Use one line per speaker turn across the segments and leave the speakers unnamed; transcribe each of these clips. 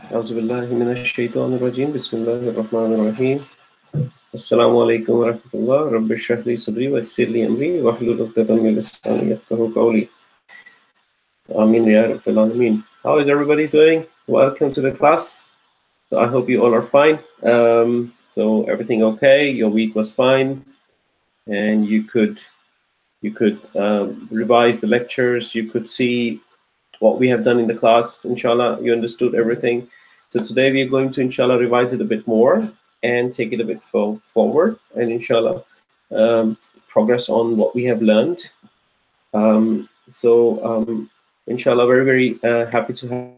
أعوذ بالله من الشيطان الرجيم بسم الله الرحمن الرحيم السلام عليكم ورحمة الله رب اشرح لي صدري ويسر لي أمري واحلل عقدة من لساني يفقهوا قولي آمين يا رب العالمين. How is everybody doing? Welcome to the class. So I hope you all are fine. So everything okay? Your week was fine, and you could revise the lectures. You could see what we have done in the class. Inshallah, you understood everything. So today we are going to, inshallah, revise it a bit more and take it a bit forward, and inshallah, progress on what we have learned. Inshallah, very happy to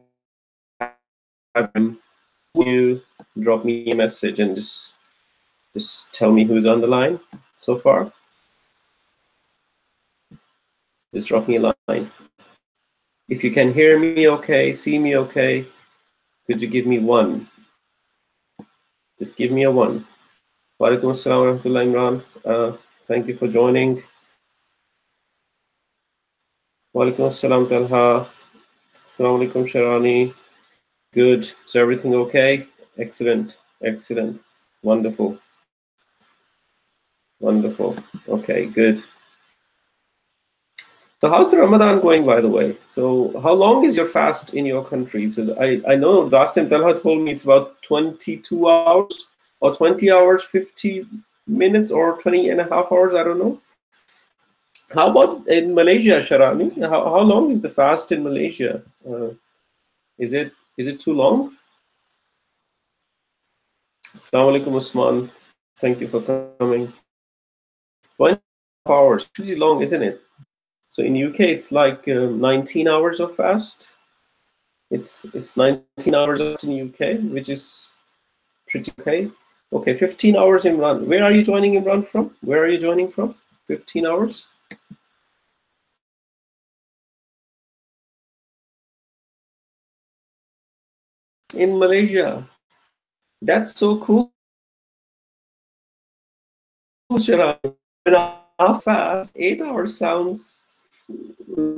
have you drop me a message and just tell me who's on the line so far. Just drop me a line. If you can hear me okay, see me okay, could you give me one? Just give me a one. Walaikum assalam wa rahmatullah, Imran. Thank you for joining. Walaikum assalam, Talha. Assalamu alaikum, Sharani. Good. Is everything okay? Excellent. Excellent. Wonderful. Wonderful. Okay, good. So how's the Ramadan going, by the way? So how long is your fast in your country? So I know last time Talha told me it's about 22 hours or 20 hours, 50 minutes or 20 and a half hours. I don't know. How about in Malaysia, Sharani? How long is the fast in Malaysia? Is it too long? Assalamu alaikum, Usman. Thank you for coming. 1 hours, pretty long, isn't it? So in UK, it's like 19 hours of fast. It's 19 hours in UK, which is pretty okay. Okay, 15 hours in Imran. Where are you joining Imran from? Where are you joining from? 15 hours? In Malaysia. That's so cool, Sharani. How fast? 8 hours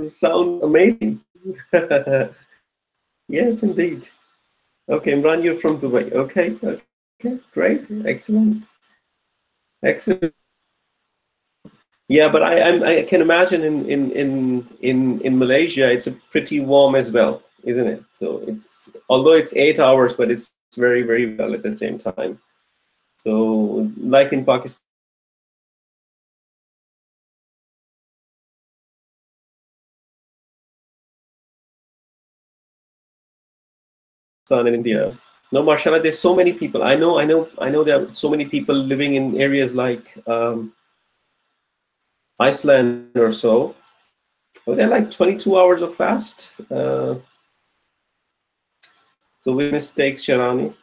sound amazing. Yes, indeed. Okay, Imran, you're from Dubai. Okay, great, excellent, excellent. Yeah, but I can imagine in Malaysia it's a pretty warm as well, isn't it? So although it's 8 hours, but it's very well at the same time. So like in Pakistan and India. No, mashallah, there's so many people. I know there are so many people living in areas like Iceland or so. Oh, they're like 22 hours of fast. So which mistakes, Sharani?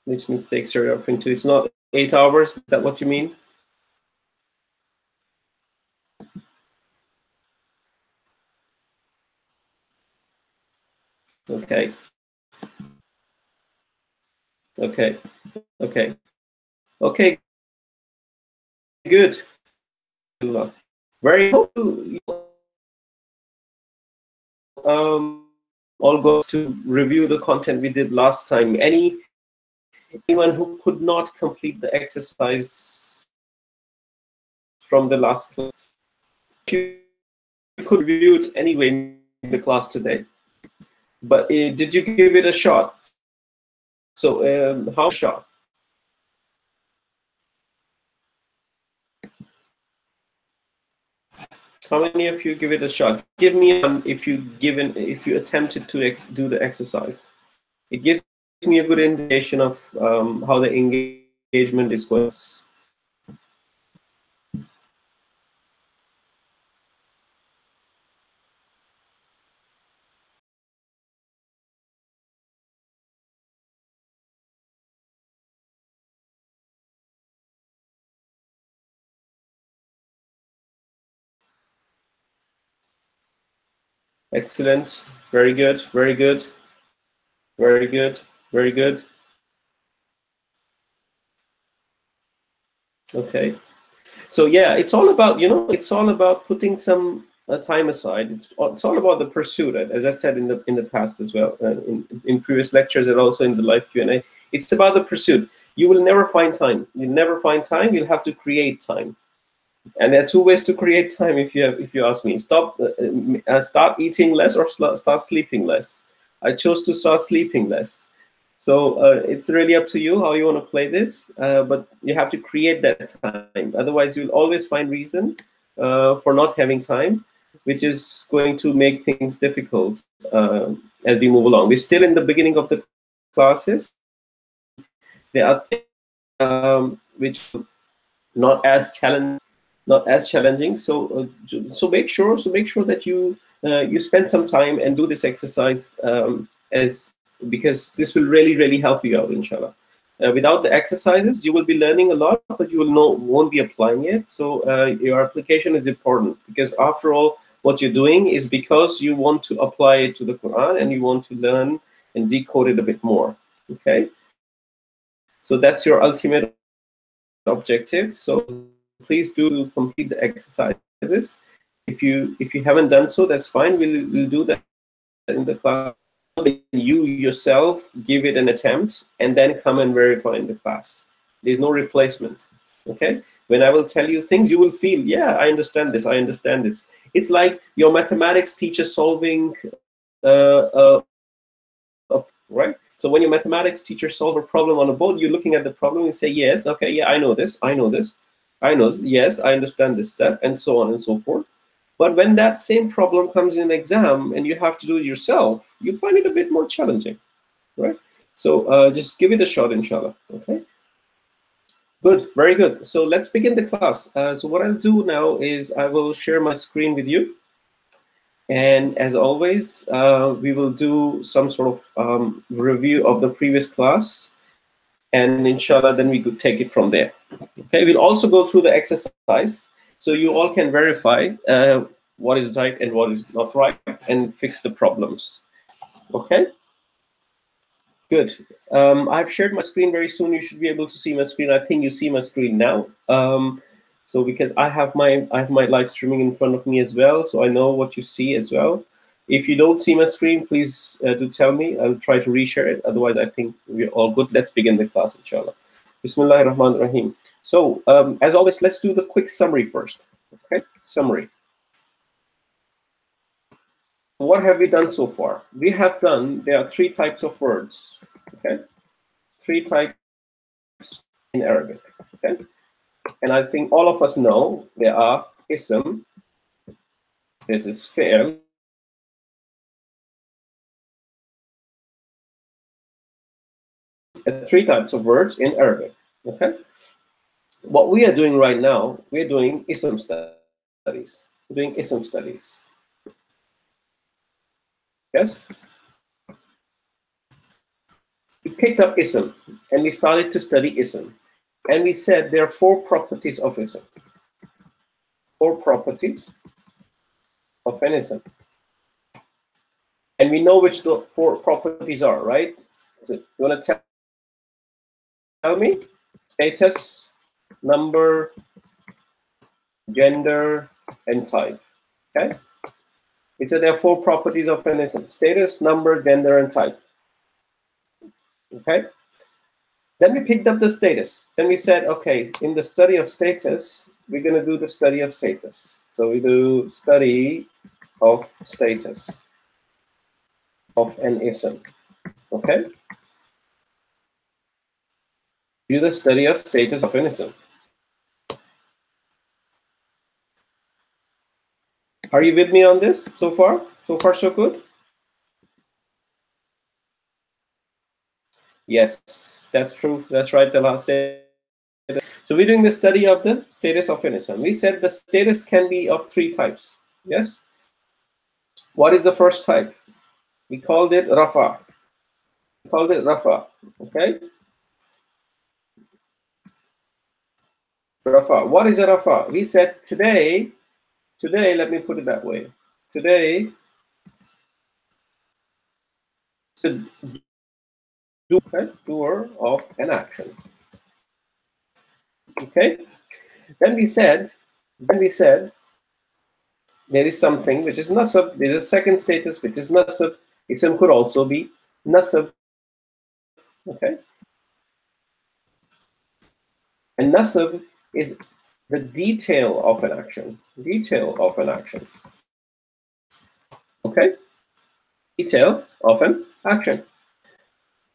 Which mistakes are you referring to? It's not 8 hours. Is that what you mean? Okay. Okay. Okay. Okay. Good. Very all goes to review the content we did last time. Anyone who could not complete the exercise from the last class, you could review it anyway in the class today. But did you give it a shot? So how shot? How many of you give it a shot? Give me if you attempted to do the exercise. It gives me a good indication of how the engagement is going. Excellent. Very good. Very good. Very good. Very good. Okay. So yeah, it's all about, it's all about putting some a time aside. It's all about the pursuit, as I said in the past as well, in previous lectures and also in the live Q&A. It's about the pursuit. You will never find time. You never find time. You'll have to create time. And there are two ways to create time. If you ask me, start eating less or start sleeping less. I chose to start sleeping less. So it's really up to you how you want to play this, but you have to create that time. Otherwise, you'll always find reason for not having time, which is going to make things difficult as we move along. We're still in the beginning of the classes. There are things which are not as challenging. So make sure that you spend some time and do this exercise because this will really help you out, inshallah. Without the exercises, you will be learning a lot, but you won't be applying it. So your application is important, because after all, what you're doing is because you want to apply it to the Quran and you want to learn and decode it a bit more. Okay, so that's your ultimate objective. So please do complete the exercises. If you haven't done so, that's fine. We'll do that in the class. You yourself give it an attempt and then come and verify in the class. There's no replacement. Okay, when I will tell you things, you will feel, yeah, I understand this, I understand this. It's like your mathematics teacher solving right? So when your mathematics teacher solve a problem on a board, you're looking at the problem and say, yes, okay, yeah, I know this, yes, I understand this step, and so on and so forth. But when that same problem comes in an exam and you have to do it yourself, you find it a bit more challenging, right? So just give it a shot, inshallah. Okay. Good, very good. So let's begin the class. So what I'll do now is I will share my screen with you. And as always, we will do some sort of review of the previous class. And inshallah, then we could take it from there. Okay, we'll also go through the exercise so you all can verify what is right and what is not right and fix the problems. Okay, good. I've shared my screen. Very soon you should be able to see my screen. I think you see my screen now. So because I have my live streaming in front of me as well, so I know what you see as well. If you don't see my screen, please do tell me. I'll try to reshare it. Otherwise, I think we're all good. Let's begin the class, inshallah. Bismillahir-Rahmanir-Rahim. So as always, let's do the quick summary first. Okay, summary. What have we done so far? We have done, there are three types of words. Okay, three types in Arabic. Okay, and I think all of us know there are ism, this is fi'l, three types of words in Arabic. Okay, what we are doing right now, we're doing ism studies. We're doing ism studies. Yes, we picked up ism and we started to study ism, and we said there are four properties of ism. Four properties of an ism, and we know which the four properties are, right? So you want to tell me? Status, number, gender, and type. Okay, it said there are four properties of an ism: status, number, gender, and type. Okay, then we picked up the status. Then we said, okay, in the study of status, we're going to do the study of status. So we do study of status of an ism. Okay, do the study of status of an ism. Are you with me on this so far? So far, so good? Yes, that's true. That's right, the last day. So we're doing the study of the status of an ism. We said the status can be of three types. Yes? What is the first type? We called it rafa. We called it rafa. Okay? Rafa. What is a rafa? We said today, let me put it that way. Today, to do, okay, doer of an action. Okay? Then we said there is something which is nasab. There is a second status which is nasab. Ism could also be nasab. Okay, and nasab is the detail of an action. Detail of an action. Okay, detail of an action.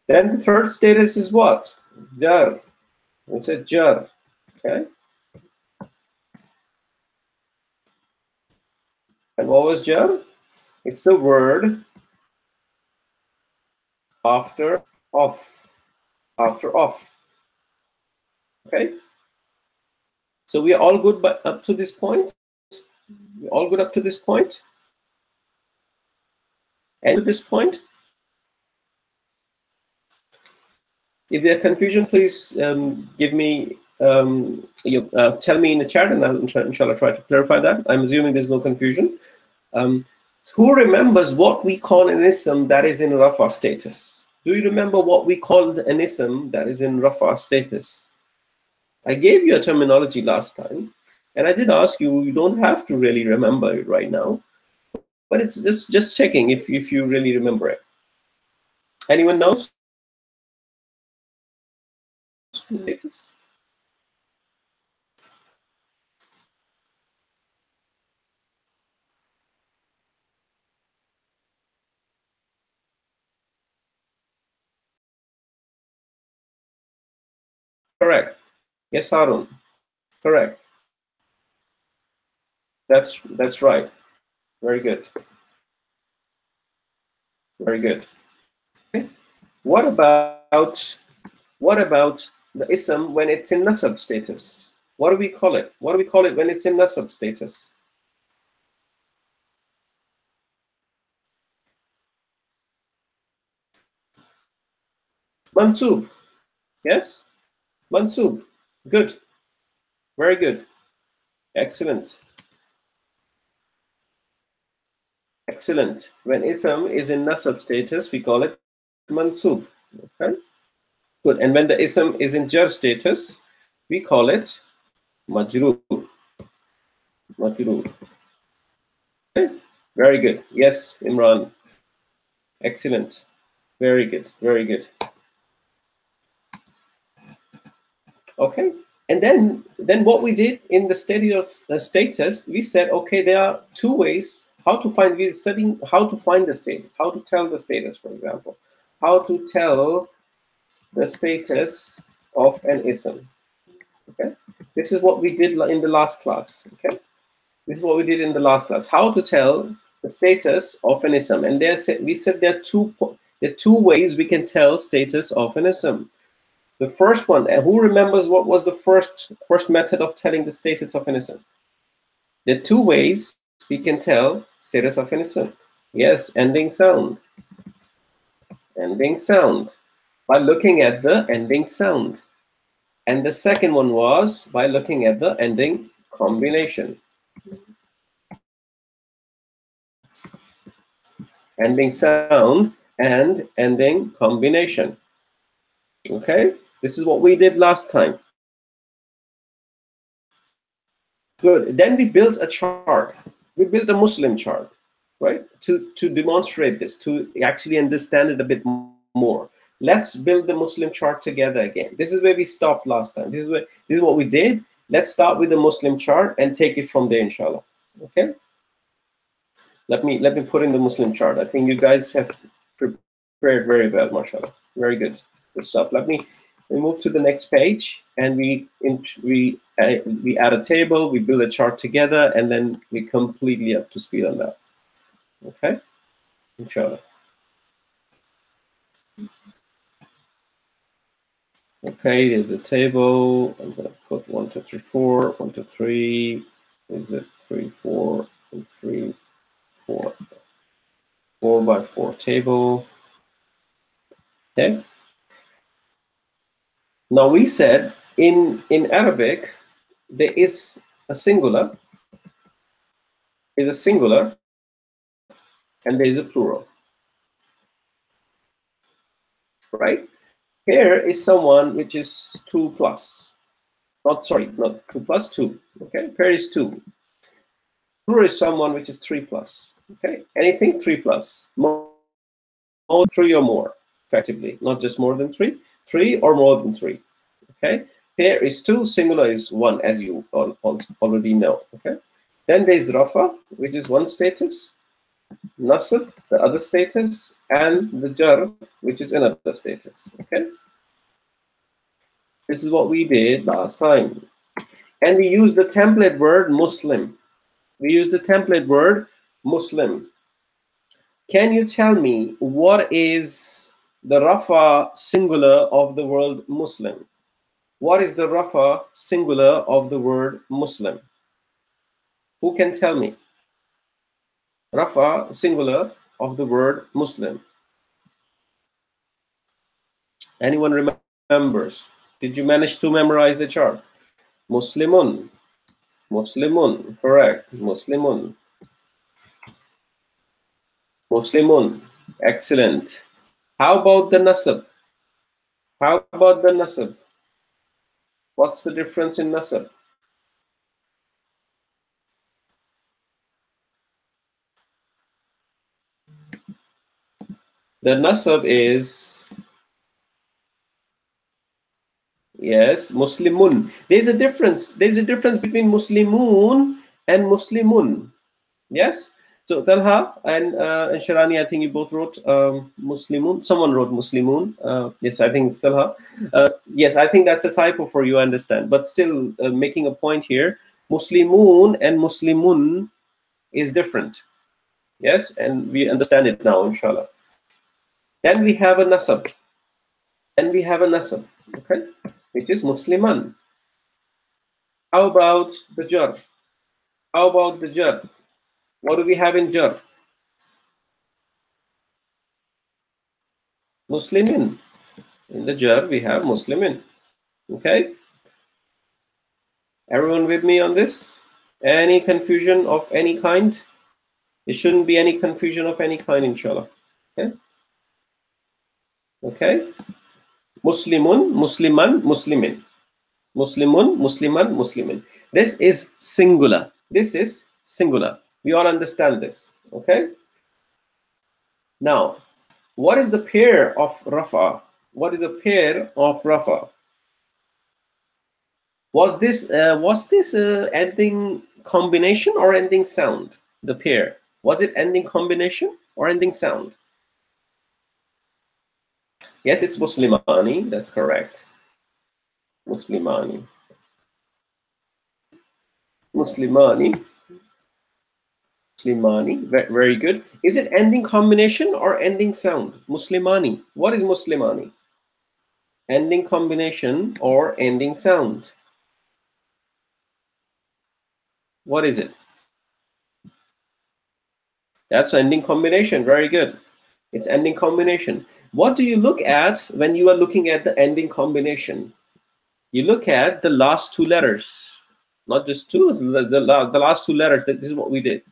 Then the third status is what? Jar. It's a jar. Okay. And what was jar? It's the word after of. After of. Okay. So we are all good up to this point. We're all good up to this point. And to this point. If there's confusion, please give me tell me in the chat, and I'll inshallah try to clarify that. I'm assuming there's no confusion. Who remembers what we call an ism that is in rafa status? Do you remember what we called an ism that is in rafa status? I gave you a terminology last time, and I did ask you. You don't have to really remember it right now, but it's just checking if you really remember it. Anyone knows? Status? Correct. Yes, Harun. Correct. That's right. Very good. Very good. Okay. What about the ism when it's in nasab status? What do we call it? What do we call it when it's in nasab status? Mansub. Yes? Mansub. Good. Very good. Excellent. Excellent. When ism is in nasab status, we call it mansub. Okay? Good. And when the ism is in jar status, we call it majroor. Majroor. Okay? Very good. Yes, Imran. Excellent. Very good. Very good. Okay. And then what we did in the study of the status, we said, okay, there are two ways how to find. We're studying how to find the status, how to tell the status, for example, how to tell the status of an ism. Okay. This is what we did in the last class. Okay. This is what we did in the last class. How to tell the status of an ism. And we said there are two ways we can tell status of an ism. The first one, and who remembers what was the first method of telling the status of an ism? There are two ways we can tell status of an ism. Yes, ending sound. Ending sound. By looking at the ending sound. And the second one was by looking at the ending combination. Ending sound and ending combination. Okay? This is what we did last time. Good. Then we built a chart. We built a Muslim chart, right? To demonstrate this, to actually understand it a bit more. Let's build the Muslim chart together again. This is where we stopped last time. This is what we did. Let's start with the Muslim chart and take it from there, inshallah. Okay? Let me put in the Muslim chart. I think you guys have prepared very well, mashallah. Very good. Good stuff. Let me move to the next page, and we add a table, we build a chart together, and then we're completely up to speed on that. Okay? Inshallah. Okay, there's a table. I'm gonna put 1, 2, 3, 4, 1, 2, 3. Is it 3, 4, and 3, 4? 4 by 4 table. Okay. Now we said in Arabic there is a singular, and there is a plural. Right? Here is someone which is 2 plus. Not 2 plus 2. Okay, here is 2. Majrur is someone which is 3 plus. Okay, anything 3 plus, more 3 or more, effectively, not just more than 3, 3 or more than 3. Okay, pair is 2, singular is 1, as you all already know. Okay, then there's rafa, which is one status, nasab, the other status, and the jar, which is another status. Okay, this is what we did last time, and we used the template word Muslim. We use the template word Muslim. Can you tell me what is the rafa singular of the word Muslim? What is the rafa singular of the word Muslim? Who can tell me? Rafa singular of the word Muslim. Anyone remembers? Did you manage to memorize the chart? Muslimun. Muslimun. Correct. Muslimun. Muslimun. Excellent. How about the nasab? How about the nasab? What's the difference in nasab? The nasab is, yes, Muslimun. There's a difference. There's a difference between Muslimun and Muslimun. Yes. So Talha and Sharani, I think you both wrote Muslimun. Someone wrote Muslimun. Yes, I think it's Talha. Yes, I think that's a typo for you, I understand. But still, making a point here, Muslimun and Muslimun is different. Yes, and we understand it now, inshallah. Then we have a nasab. Then we have a nasab, okay, which is Musliman. How about the jar? How about the jar? What do we have in jar? Muslimin. In the jar, we have Muslimin. Okay? Everyone with me on this? Any confusion of any kind? There shouldn't be any confusion of any kind, inshallah. Okay? Okay? Muslimun, Musliman, Muslimin. Muslimun, Musliman, Muslimin. This is singular. This is singular. We all understand this. Okay? Now, what is the pair of rafa? What is the pair of rafa? Was this ending combination or ending sound? The pair, was it ending combination or ending sound? Yes, it's Muslimani. That's correct. Muslimani. Muslimani. Muslimani. Very good. Is it ending combination or ending sound? Muslimani. What is Muslimani? Ending combination or ending sound? What is it? That's ending combination. Very good. It's ending combination. What do you look at when you are looking at the ending combination? You look at the last 2 letters, not just two, the last 2 letters. This is what we did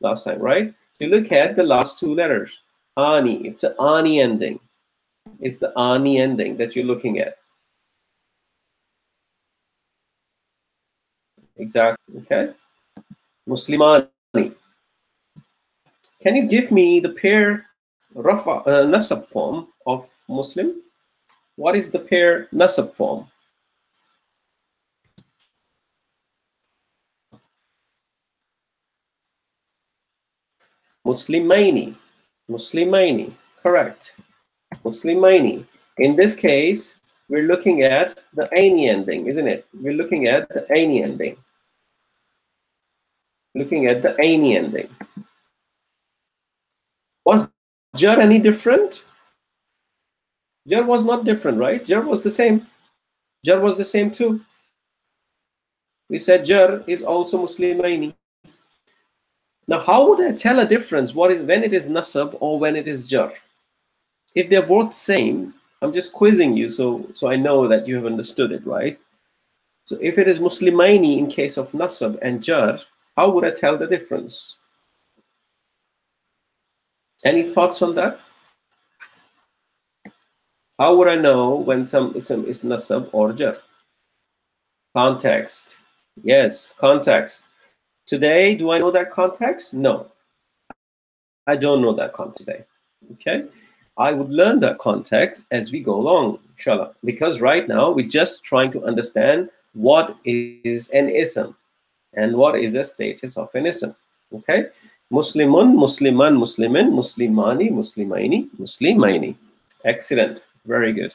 last time, right? You look at the last 2 letters. Ani, it's an ani ending. It's the ani ending that you're looking at. Exactly, okay? Muslimani. Can you give me the pair rafa nasab form of Muslim? What is the pair nasab form? Muslimaini. Muslimaini. Correct. Muslimaini. In this case, we're looking at the aini ending, isn't it? We're looking at the aini ending. Looking at the aini ending. Was jar any different? Jar was not different, right? Jar was the same. Jar was the same too. We said jar is also Muslimaini. Now, how would I tell a difference? What is when it is nasab or when it is jar? If they're both same, I'm just quizzing you so I know that you have understood it, right? So if it is Muslimaini in case of nasab and jar, how would I tell the difference? Any thoughts on that? How would I know when some ism is nasab or jar? Context. Yes, context. Today, do I know that context? No, I don't know that context today. Okay, I would learn that context as we go along, inshallah, because right now we're just trying to understand what is an ism and what is the status of an ism. Okay, Muslimun, Musliman, Muslimin, Muslimani, Muslimaini, Muslimaini. Excellent, very good.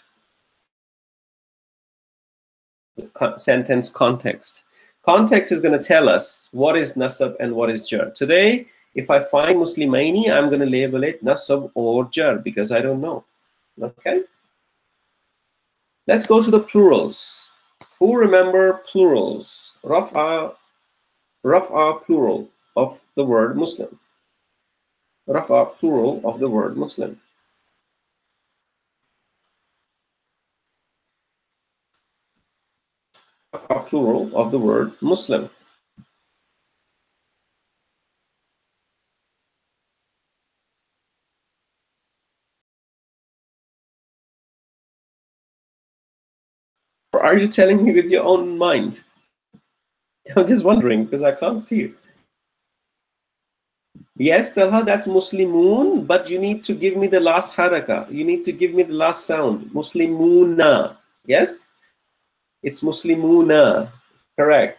Sentence context. Context is going to tell us what is nasab and what is jar. Today, if I find Muslimaini, I'm going to label it nasab or jar because I don't know. Okay. Let's go to the plurals. Who remember plurals? Raf'a plural of the word Muslim. Raf'a plural of the word Muslim. Raf'a plural of the word Muslim. Or are you telling me with your own mind? I'm just wondering because I can't see it. Yes, Talha, that's Muslimun, but you need to give me the last haraka. You need to give me the last sound. Muslimuna. Yes? It's Muslimuna. Correct.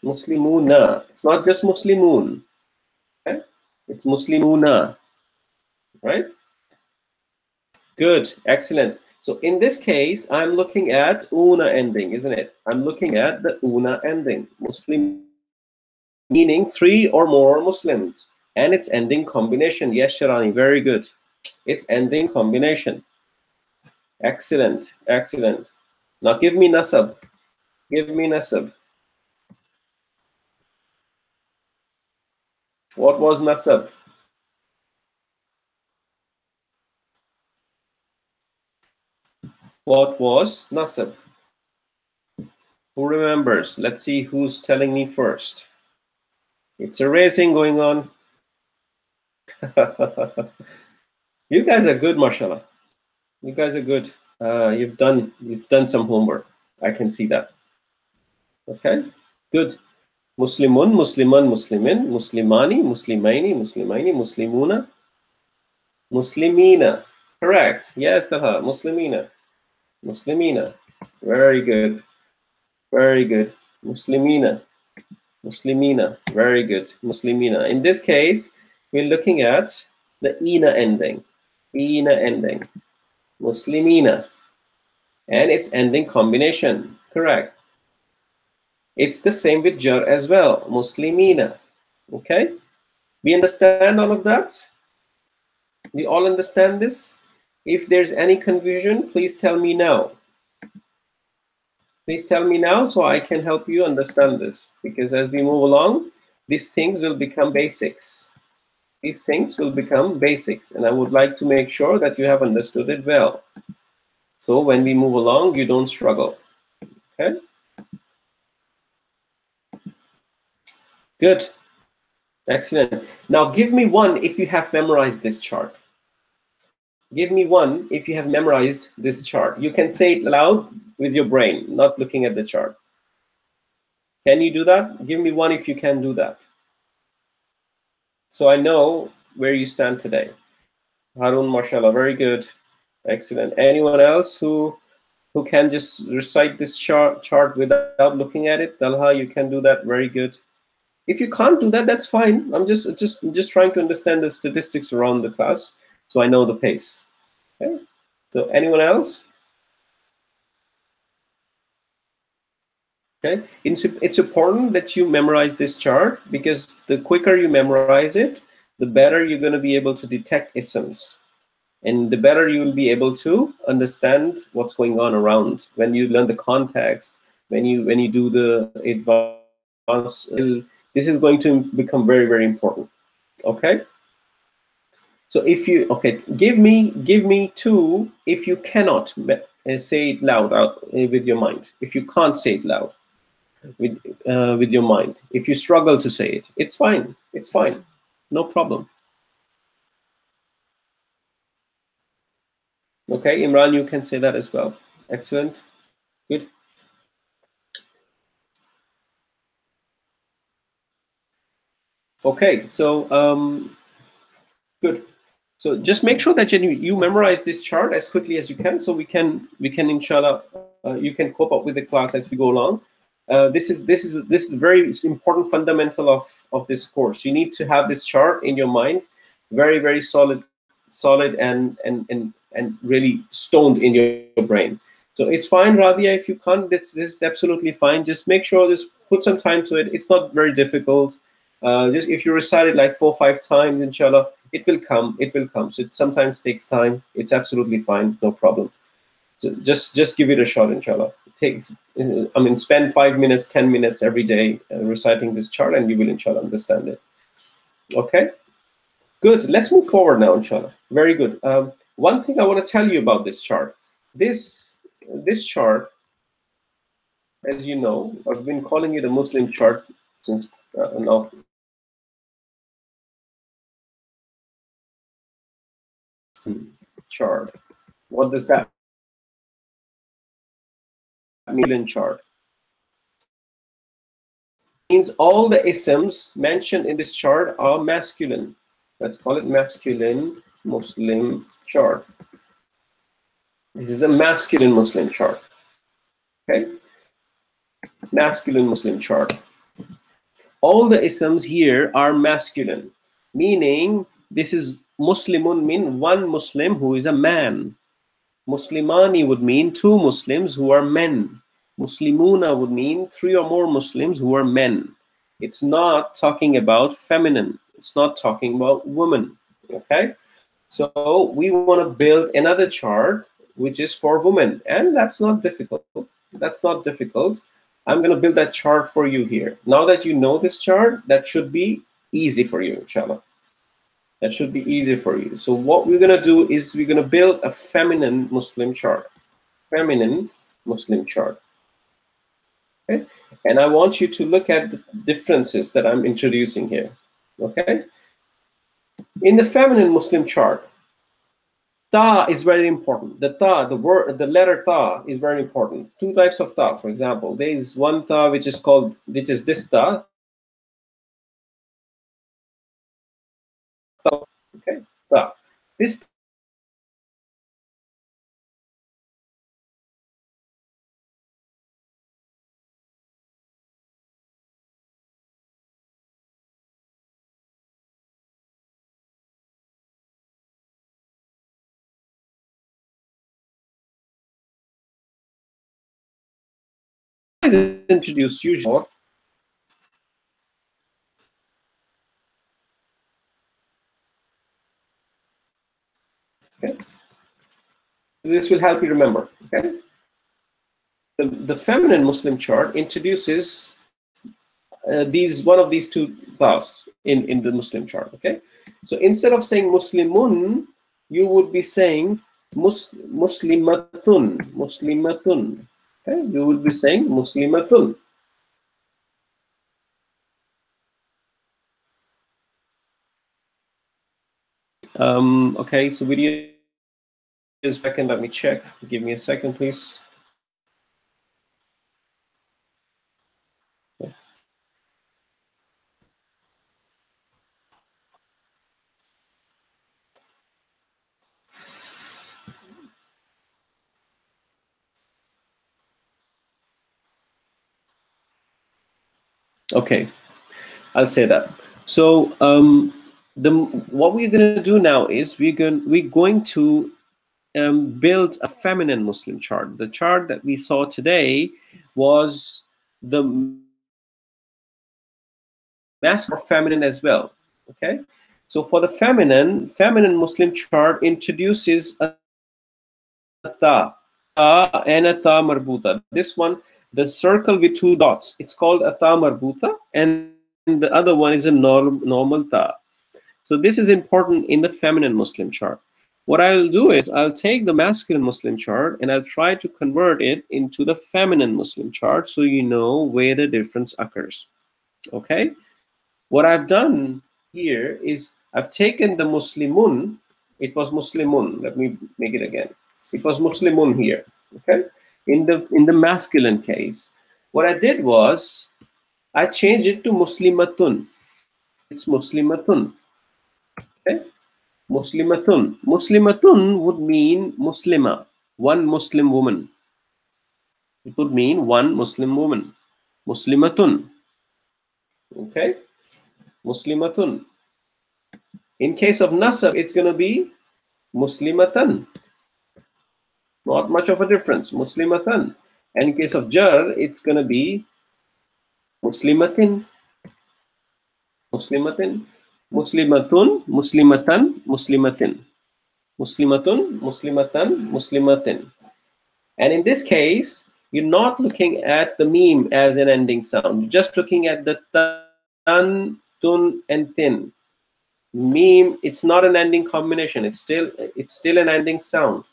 Muslimuna. It's not just Muslimun. Okay? It's Muslimuna. Right? Good. Excellent. So in this case, I'm looking at una ending, isn't it? I'm looking at the una ending. Muslim meaning 3 or more Muslims. And it's ending combination. Yes, Sharani, very good. It's ending combination. Excellent, excellent. Now give me nasab. Give me nasab. What was nasab? What was nasab? Who remembers? Let's see who's telling me first. It's a racing going on. You guys are good, mashallah. You guys are good. You've done some homework. I can see that. Okay, good. Muslimun, Musliman, Muslimin, Muslimani, Muslimaini, Muslimaini, Muslimuna, Muslimina. Correct. Yes, Taha. Muslimina. Muslimina. Very good. Very good. Muslimina. Muslimina. Very good. Muslimina. In this case, we're looking at the ina ending. Ina ending. Muslimina. And its ending combination. Correct. It's the same with jar as well. Muslimina. Okay? We understand all of that? We all understand this? If there's any confusion, please tell me now. Please tell me now so I can help you understand this. Because as we move along, these things will become basics. These things will become basics. And I would like to make sure that you have understood it well. So when we move along, you don't struggle. Okay? Good. Excellent. Now give me one if you have memorized this chart. Give me one if you have memorized this chart. You can say it loud with your brain, not looking at the chart. Can you do that? Give me one if you can do that. So I know where you stand today. Harun, mashallah, very good. Excellent. Anyone else who can just recite this chart without looking at it? Talha, you can do that. Very good. If you can't do that, that's fine. I'm just trying to understand the statistics around the class so I know the pace. Okay. So anyone else? Okay. It's important that you memorize this chart because the quicker you memorize it, the better you're going to be able to detect isms. And the better you will be able to understand what's going on around when you learn the context, when you do the advanced. This is going to become very, very important. Okay. So if you give me two if you cannot say it loud out with your mind. If you can't say it loud with your mind, if you struggle to say it, it's fine. It's fine. No problem. Okay, Imran, you can say that as well. Excellent. Good. Okay, so good. So just make sure that you memorize this chart as quickly as you can, so we can inshallah you can cope up with the class as we go along. This is a very important fundamental of this course. You need to have this chart in your mind, very solid and really stoned in your brain. So it's fine, Rabia, if you can't. This is absolutely fine. Just make sure this put some time to it. It's not very difficult. Just if you recite it like 4 or 5 times, inshallah, it will come. It will come. So it sometimes takes time. It's absolutely fine, no problem. So just give it a shot, inshallah. Spend 5 minutes, 10 minutes every day reciting this chart, and you will, inshallah, understand it. Okay, good. Let's move forward now, inshallah. Very good. One thing I want to tell you about this chart. This chart, as you know, I've been calling it a Muslim chart since now. Chart. What does that mean? Chart means all the isms mentioned in this chart are masculine. Let's call it masculine Muslim chart. This is a masculine Muslim chart. Okay, masculine Muslim chart. All the isms here are masculine, meaning this is Muslimun mean one Muslim who is a man. Muslimani would mean two Muslims who are men. Muslimuna would mean 3 or more Muslims who are men. It's not talking about feminine. It's not talking about women. Okay? So we want to build another chart which is for women. And that's not difficult. That's not difficult. I'm going to build that chart for you here. Now that you know this chart, that should be easy for you, inshallah. That should be easy for you. So what we're going to do is we're going to build a feminine Muslim chart. Feminine Muslim chart. Okay? And I want you to look at the differences that I'm introducing here. Okay? In the feminine Muslim chart, ta is very important. The ta, the letter ta is very important. 2 types of ta, for example. There is one ta which is this ta. Okay? Ta. This is introduced usually. Okay? This will help you remember. Okay? The feminine Muslim chart introduces one of these 2 class in the Muslim chart. Okay, so instead of saying Muslimun, you would be saying Muslimatun. Okay, you would be saying Muslimatun. Okay, so video is back, and let me check. Give me a second, please. Okay, I'll say that. So what we're going to do now is we're going to build a feminine Muslim chart. The chart that we saw today was the masculine or feminine as well. Okay, so for the feminine Muslim chart introduces a ta and a ta marbuta. This one, the circle with 2 dots, it's called a ta marbuta, and the other one is a normal ta. So this is important in the feminine Muslim chart. What I'll do is I'll take the masculine Muslim chart and I'll try to convert it into the feminine Muslim chart so you know where the difference occurs. Okay? What I've done here is I've taken the Muslimun. It was Muslimun. Let me make it again. It was Muslimun here. Okay? In the masculine case, what I did was I changed it to Muslimatun. it's muslimatun. Okay, muslimatun. Muslimatun would mean muslima, one Muslim woman. It would mean one Muslim woman. Muslimatun. Okay, muslimatun. In case of nasab, it's going to be muslimatan. Not much of a difference. Muslimatan. And in case of jar, it's going to be muslimatin. Muslimatin. Muslimatun. Muslimatan. Muslimatin. Muslimatun. Muslimatan. Muslimatin. And in this case, you're not looking at the meme as an ending sound. You're just looking at the tan, tun, and tin. Meme, it's not an ending combination. It's still an ending sound.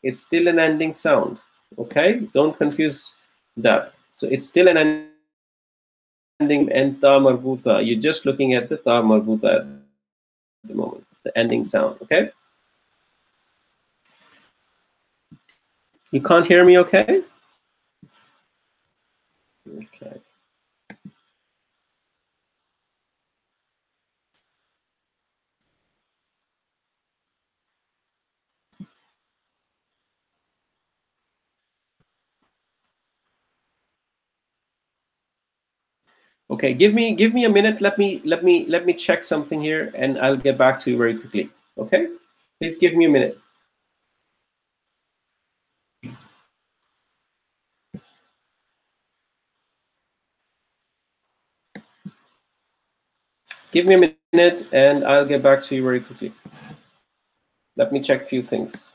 It's still an ending sound. Okay, don't confuse that. So it's still an ending and ta marbuta. You're just looking at the ta marbuta at the moment, the ending sound. Okay, you can't hear me. Okay. Okay. Okay, give me a minute. Let me check something here, and I'll get back to you very quickly. Okay, please give me a minute. Give me a minute, and I'll get back to you very quickly. Let me check a few things.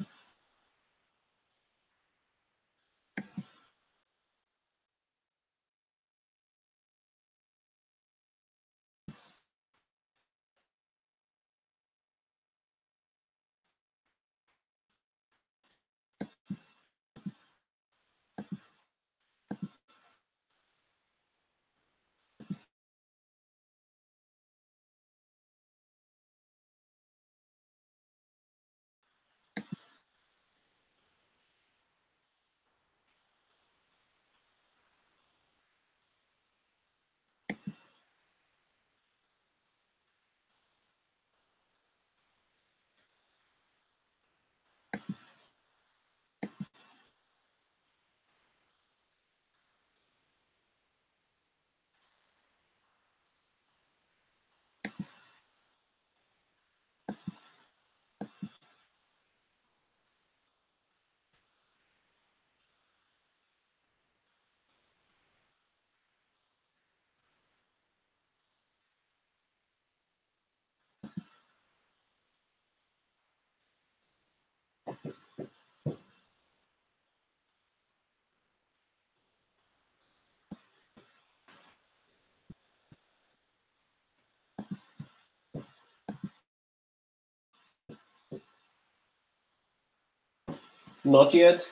Not yet.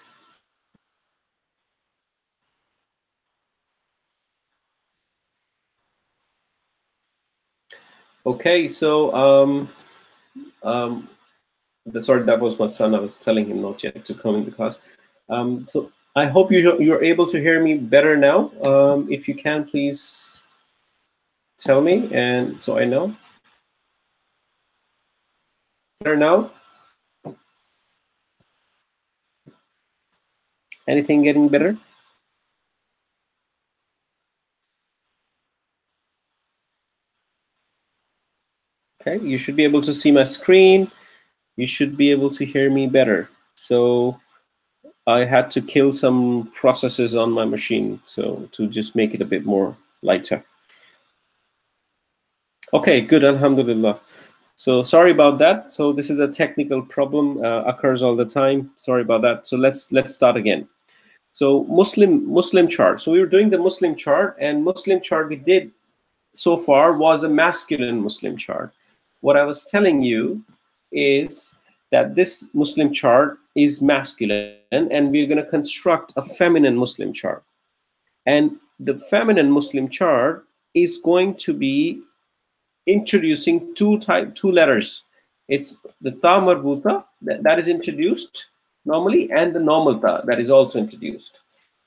Okay, so sorry, that was my son. I was telling him not yet to come in the class. So I hope you're able to hear me better now. If you can, please tell me, and so I know. Better now? Anything getting better? Okay, you should be able to see my screen. You should be able to hear me better. So I had to kill some processes on my machine, so to just make it a bit more lighter. Okay, good, alhamdulillah. So sorry about that. So this is a technical problem, occurs all the time. Sorry about that. So let's start again. So Muslim chart. So we were doing the Muslim chart, and Muslim chart we did so far was a masculine Muslim chart. What I was telling you is that this Muslim chart is masculine, and we're going to construct a feminine Muslim chart. And the feminine Muslim chart is going to be introducing two letters. It's the ta marbuta that is introduced normally, and the normal ta that is also introduced.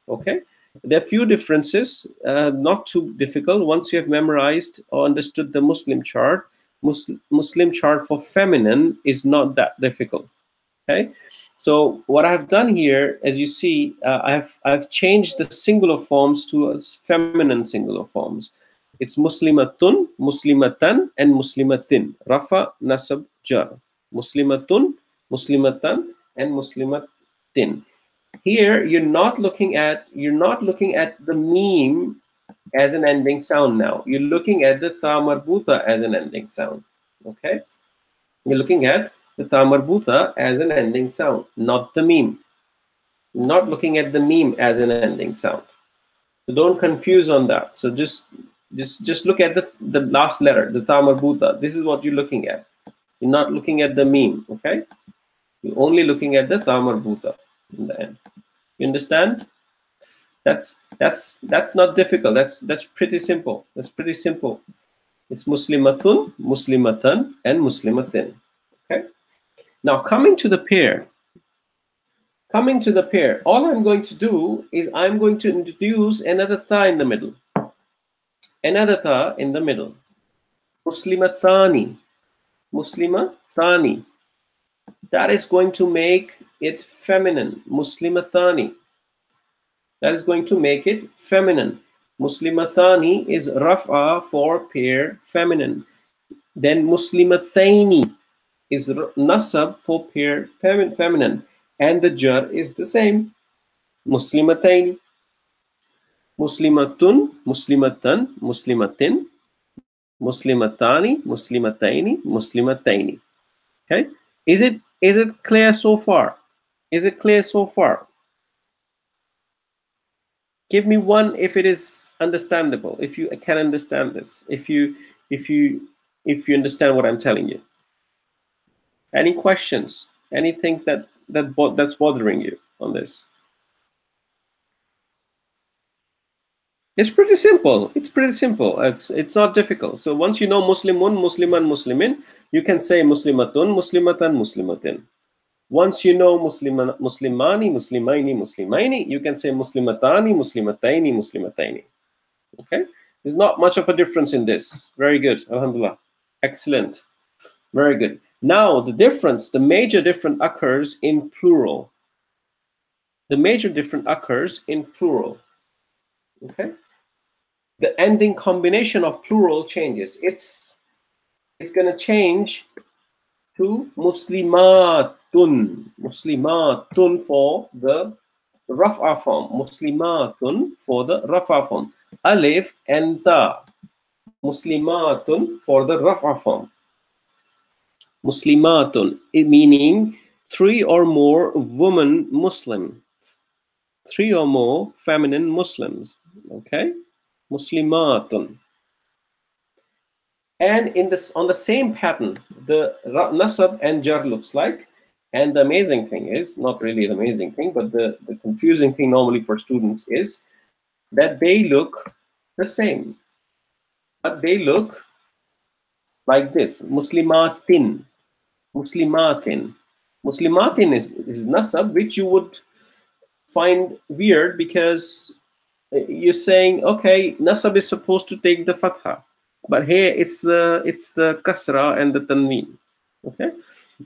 Okay, There are few differences, not too difficult. Once you have memorized or understood the Muslim chart, Muslim chart for feminine is not that difficult. Okay, so what I've done here, as you see, I've changed the singular forms to feminine singular forms. It's muslimatun, muslimatan, and muslimatin. Rafa, nasab, jar. Muslimatun, muslimatan, and muslimatin. Here you're not looking at the meme as an ending sound now. You're looking at the ta marbuta as an ending sound. Okay? You're looking at the ta marbuta as an ending sound, not the meme. Not looking at the meme as an ending sound. So don't confuse on that. So just look at the last letter, the ta marbuta. This is what you're looking at. You're not looking at the meme, okay? You're only looking at the ta marbuta in the end. You understand? That's not difficult. That's pretty simple. That's pretty simple. It's muslimatun, muslimatan, and muslimatin. Okay. Now coming to the pair. Coming to the pair, all I'm going to do is I'm going to introduce another tha in the middle. Another tha in the middle. Muslimathani. Muslimathani. That is going to make it feminine. Muslimathani. That is going to make it feminine. Muslimathani is raf'a for pair feminine. Then muslimathaini is nasab for pair feminine. And the jar is the same. Muslimathaini. Muslimatun, muslimatan, muslimatin, muslimatani, muslimataini, muslimataini. Okay? Is it clear so far? Is it clear so far? Give me one if it is understandable, if you can understand this, if you understand what I'm telling you. Any questions? Any things that's bothering you on this? It's pretty simple. It's pretty simple. It's not difficult. So once you know Muslimun, Musliman, Muslimin, you can say Muslimatun, Muslimatan, Muslimatin. Once you know Muslimani, Muslimaini, Muslimaini, you can say Muslimatani, Muslimataini, Muslimataini. Okay? There's not much of a difference in this. Very good. Alhamdulillah. Excellent. Very good. Now, the major difference occurs in plural. The major difference occurs in plural. Okay? The ending combination of plural changes. It's going to change to muslimatun. Muslimatun for the raf'a form. Muslimatun for the raf'a form. Alif and ta. Muslimatun for the raf'a form. Muslimatun, meaning 3 or more women Muslim. 3 or more feminine Muslims. Okay? Muslimatun. And on the same pattern, the nasab and jar looks like. And the amazing thing is, not really the amazing thing, but the confusing thing normally for students is that they look the same. But they look like this. Muslimatin. Muslimatin. Muslimatin is nasab, which you would find weird because you're saying, okay, nasab is supposed to take the fatha. But here it's the kasra and the tanween. Okay,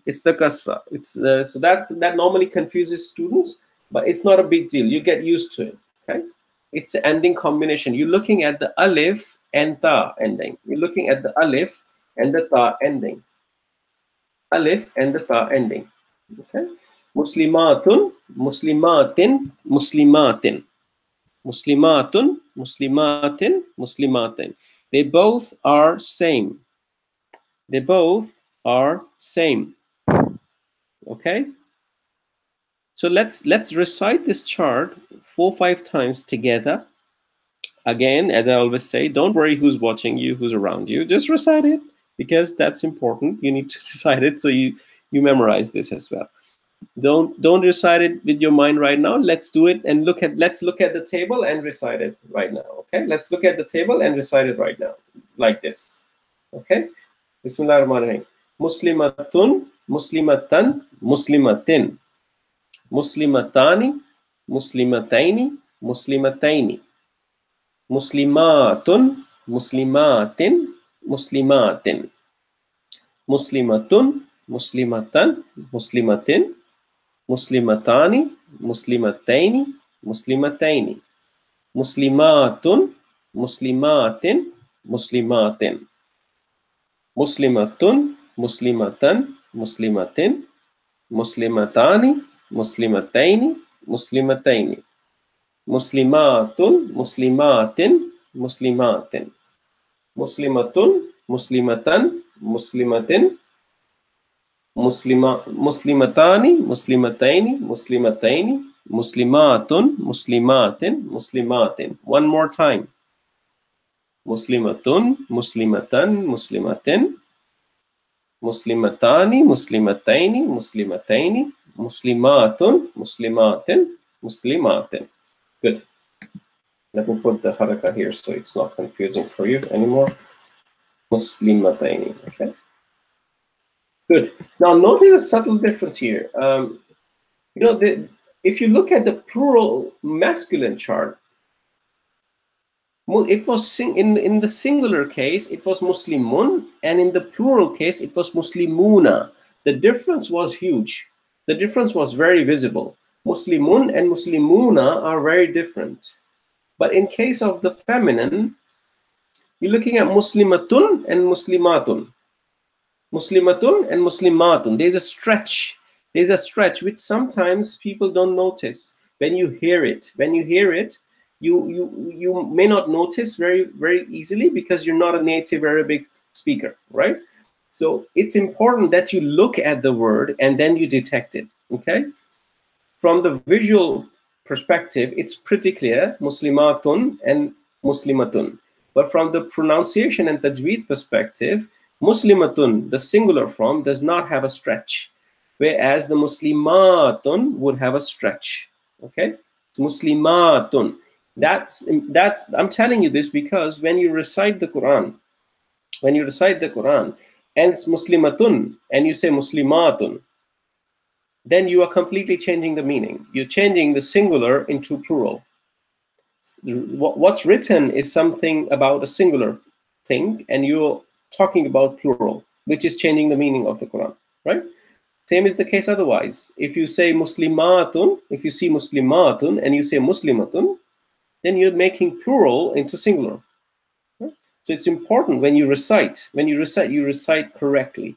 it's the kasra. It's so that normally confuses students, but it's not a big deal. You get used to it. Okay, it's the ending combination. You're looking at the alif and ta ending. You're looking at the alif and the ta ending. Alif and the ta ending. Okay, muslimatun, muslimatin, muslimatin. Muslimatun, muslimatin, muslimatin. They both are same. They both are same. Okay? So let's recite this chart 4 or 5 times together. Again, as I always say, don't worry who's watching you, who's around you. Just recite it because that's important. You need to recite it so you memorize this as well. Don't recite it with your mind right now. Let's do it and let's look at the table and recite it right now. Okay, let's look at the table and recite it right now, like this. Okay, Bismillahirrahmanirrahim. Muslimatun, muslimatan, muslimatin, muslimatani, muslimataini, muslimataini, muslimatun, muslimatin, muslimatin, muslimatun, muslimatan, muslimatin, muslimatani, muslimataini, muslimataini, muslimatun, muslimatin, muslimatin, muslimatun, muslimatan, muslimatin, muslimatani, muslimataini, muslimataini, muslimatun, muslimatin, muslimatin, muslimatun, muslimatan, muslimatin, muslimatani, muslimataini, muslimataini, muslimatun, muslimatin, muslimatin. One more time. Muslimatun, muslimatan, muslimatin, muslimatani, muslimataini, muslimataini, muslimatun, muslimatin, muslimatin. Good. Let me put the haraka here so it's not confusing for you anymore. Muslimataini. Okay. Good. Now notice a subtle difference here. You know, if you look at the plural masculine chart, it was in the singular case it was muslimun, and in the plural case it was muslimuna. The difference was huge. The difference was very visible. Muslimun and muslimuna are very different. But in case of the feminine, you're looking at muslimatun and muslimatun. Muslimatun and muslimatun. There's a stretch. There's a stretch which sometimes people don't notice when you hear it. When you hear it, you may not notice very easily because you're not a native Arabic speaker, right? So it's important that you look at the word and then you detect it. Okay. From the visual perspective, it's pretty clear, muslimatun and muslimatun. But from the pronunciation and tajweed perspective, muslimatun, the singular form, does not have a stretch, whereas the muslimatun would have a stretch. Okay, so muslimatun. That's I'm telling you this because when you recite the Quran, and it's muslimatun and you say muslimatun, then you are completely changing the meaning. You're changing the singular into plural. What's written is something about a singular thing, and you're talking about plural, which is changing the meaning of the Quran, right? Same is the case otherwise. If you say muslimatun, if you see muslimatun and you say muslimatun, then you're making plural into singular. Right? So it's important when you recite, you recite correctly.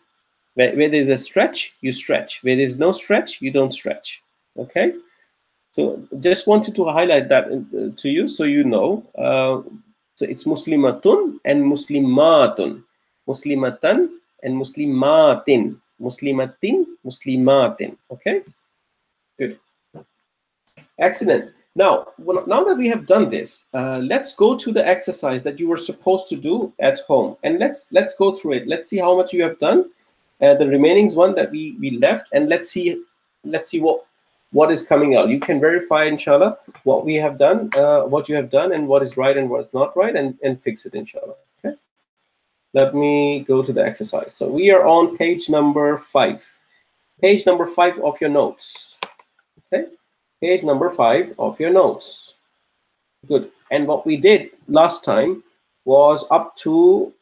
Where there's a stretch, you stretch. Where there's no stretch, you don't stretch. Okay? So just wanted to highlight that to you so you know. So it's muslimatun and muslimatun. Muslimatan and muslimatin. Muslimatin, muslimatin. Okay? Good. Excellent. Now that we have done this, let's go to the exercise that you were supposed to do at home. And let's go through it. Let's see how much you have done. The remaining one that we left, and let's see what is coming out. You can verify, inshallah, what we have done, what you have done, and what is right and what is not right, and fix it, inshallah. Okay. Let me go to the exercise. So we are on page number 5. Page number 5 of your notes. Okay. Page number 5 of your notes. Good. And what we did last time was up to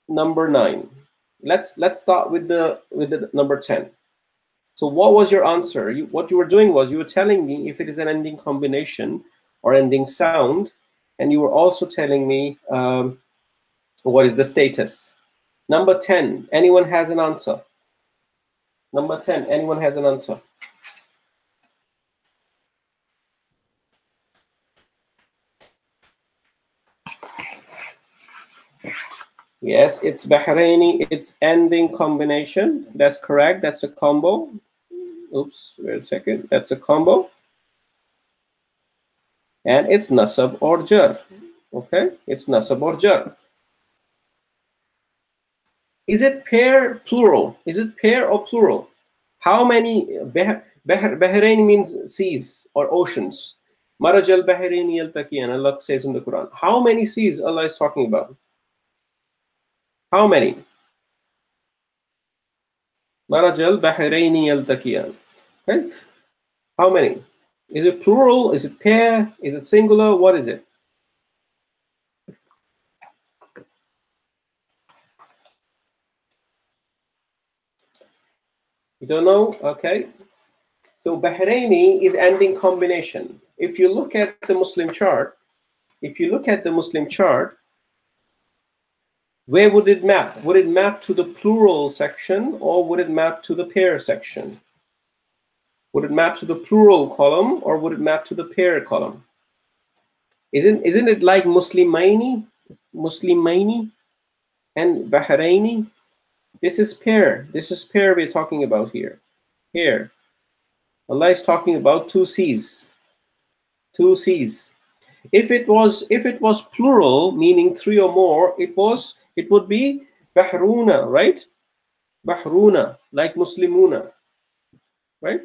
number 9. Let's start with the number 10. So what was your answer? What you were doing was you were telling me if it is an ending combination or ending sound, and you were also telling me what is the status. Number 10, anyone has an answer? Number 10, anyone has an answer? Yes, it's Bahraini, it's ending combination. That's correct, that's a combo. Oops, wait a second, that's a combo. And it's nasab or jar. Okay, it's nasab or jar. Is it pair plural? Is it pair or plural? How many? Bahrain means seas or oceans. Maraj al Bahraini yaltaqiyan, Allah says in the Quran. How many seas Allah is talking about? How many? Maraj al Bahraini yaltaqiyan. Okay. How many? Is it plural? Is it pair? Is it singular? What is it? You don't know? Okay. So Bahraini is ending combination. If you look at the Muslim chart, where would it map? Would it map to the plural section or would it map to the pair section? Would it map to the plural column or would it map to the pair column? Isn't it like Muslimaini and Bahraini? This is pair. This is pair we're talking about here. Here. Allah is talking about two C's. Two C's. If it was plural, meaning three or more, it would be Bahruna, right? Bahruna, like Muslimuna, right?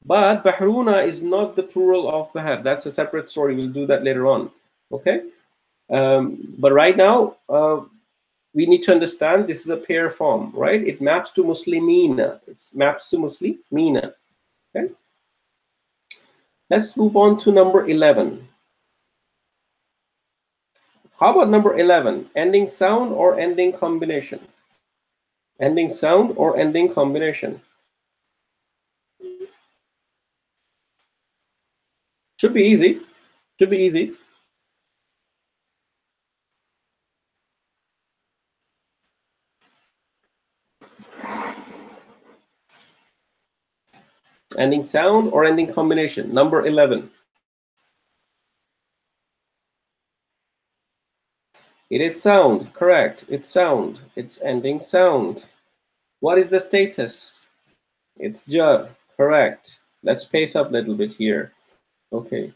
But Bahruna is not the plural of Bahar. That's a separate story. We'll do that later on. Okay? But right now, we need to understand this is a pair form, right? It maps to Muslimina. It maps to Muslimina. Okay? Let's move on to number 11. How about number 11? Ending sound or ending combination? Ending sound or ending combination? Should be easy. Should be easy. Ending sound or ending combination? Number 11. It is sound, correct. It's sound. It's ending sound. What is the status? It's jar, correct. Let's pace up a little bit here. Okay.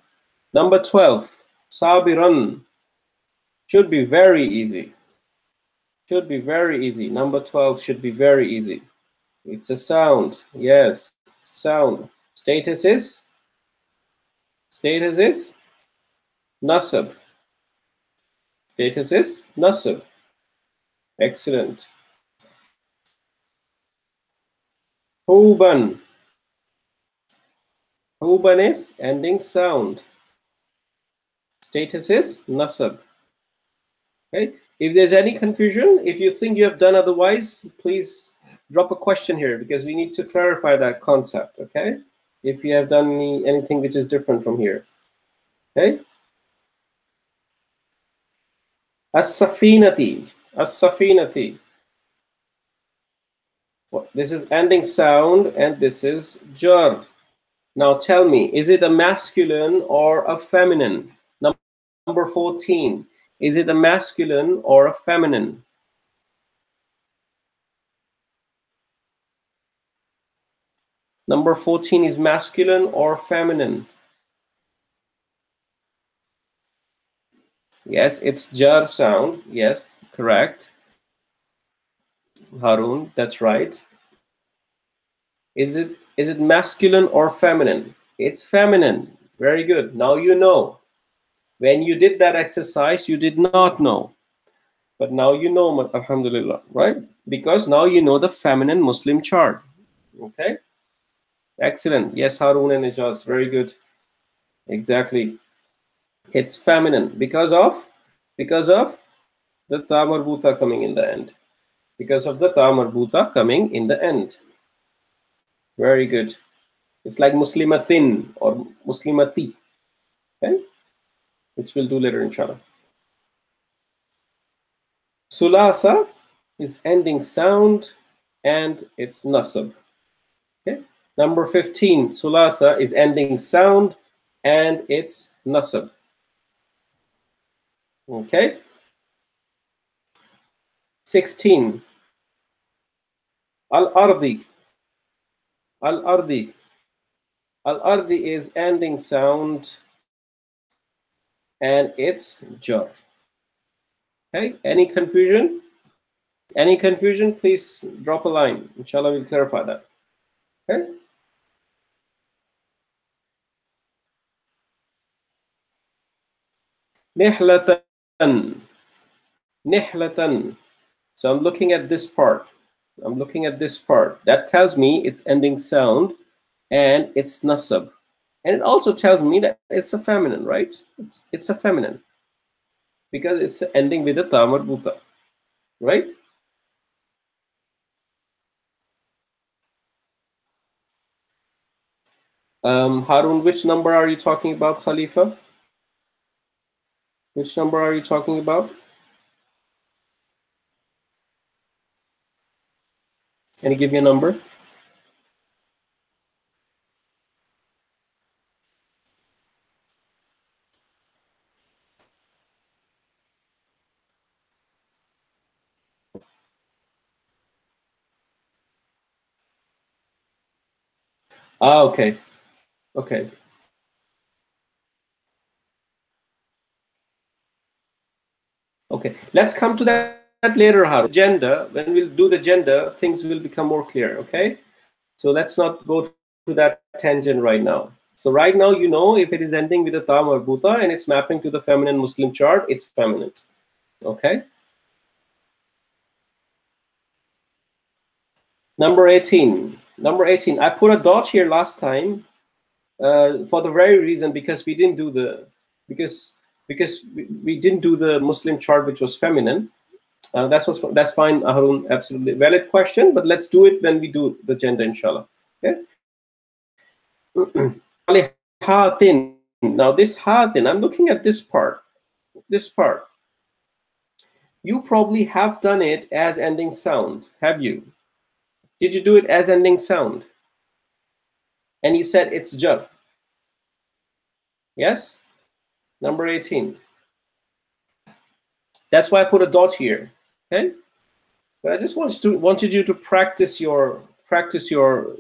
Number 12, sabiran. Should be very easy. Should be very easy. Number 12 should be very easy. It's a sound. Yes, it's a sound. Status is? Status is? Nasab. Status is nasab. Excellent. Huban. Huban is ending sound. Status is nasab. Okay. If there's any confusion, if you think you have done otherwise, please drop a question here because we need to clarify that concept. Okay. If you have done anything which is different from here. Okay. As-safinati. As-safinati. This is ending sound and this is jar. Now tell me, is it a masculine or a feminine? Number 14. Is it a masculine or a feminine? Number 14 is masculine or feminine? Yes, it's jar sound. Yes, correct. Harun, that's right. Is it masculine or feminine? It's feminine. Very good. Now you know. When you did that exercise, you did not know. But now you know, alhamdulillah, right? Because now you know the feminine Muslim chart. Okay? Excellent. Yes, Harun and Ijaz. Very good. Exactly. It's feminine because of the ta marbuta coming in the end. Because of the ta marbuta coming in the end. Very good. It's like muslimatin or muslimati. Okay? Which we'll do later, inshallah. Sulasa is ending sound and it's nasab. Okay? Number 15, sulasa is ending sound and it's nasab. Okay? 16, al-ardi. Al-ardi. Al-ardi is ending sound and it's jar. Okay? Any confusion? Any confusion? Please drop a line. Inshallah, we'll clarify that. Okay? Nihlatan. Nihlatan. So I'm looking at this part. I'm looking at this part. That tells me it's ending sound and it's nasab. And it also tells me that it's a feminine, right? It's a feminine because it's ending with a ta marbuta, right? Harun, which number are you talking about, Khalifa? Which number are you talking about? Can you give me a number? Ah, okay. Okay. Okay. Let's come to that later, Harun. Gender, when we'll do the gender, things will become more clear, okay? So let's not go to that tangent right now. So right now, you know, if it is ending with a ta marbuta and it's mapping to the feminine Muslim chart, it's feminine, okay? Number 18. Number 18. I put a dot here last time for the very reason because we didn't do the we didn't do the Muslim chart which was feminine. That's fine, Harun. Absolutely valid question, but let's do it when we do the gender, inshallah. Okay. Now this hatin, I'm looking at this part. This part. You probably have done it as ending sound, have you? Did you do it as ending sound? And you said it's jar. Yes? Number 18. That's why I put a dot here. Okay? But I just wanted you to practice your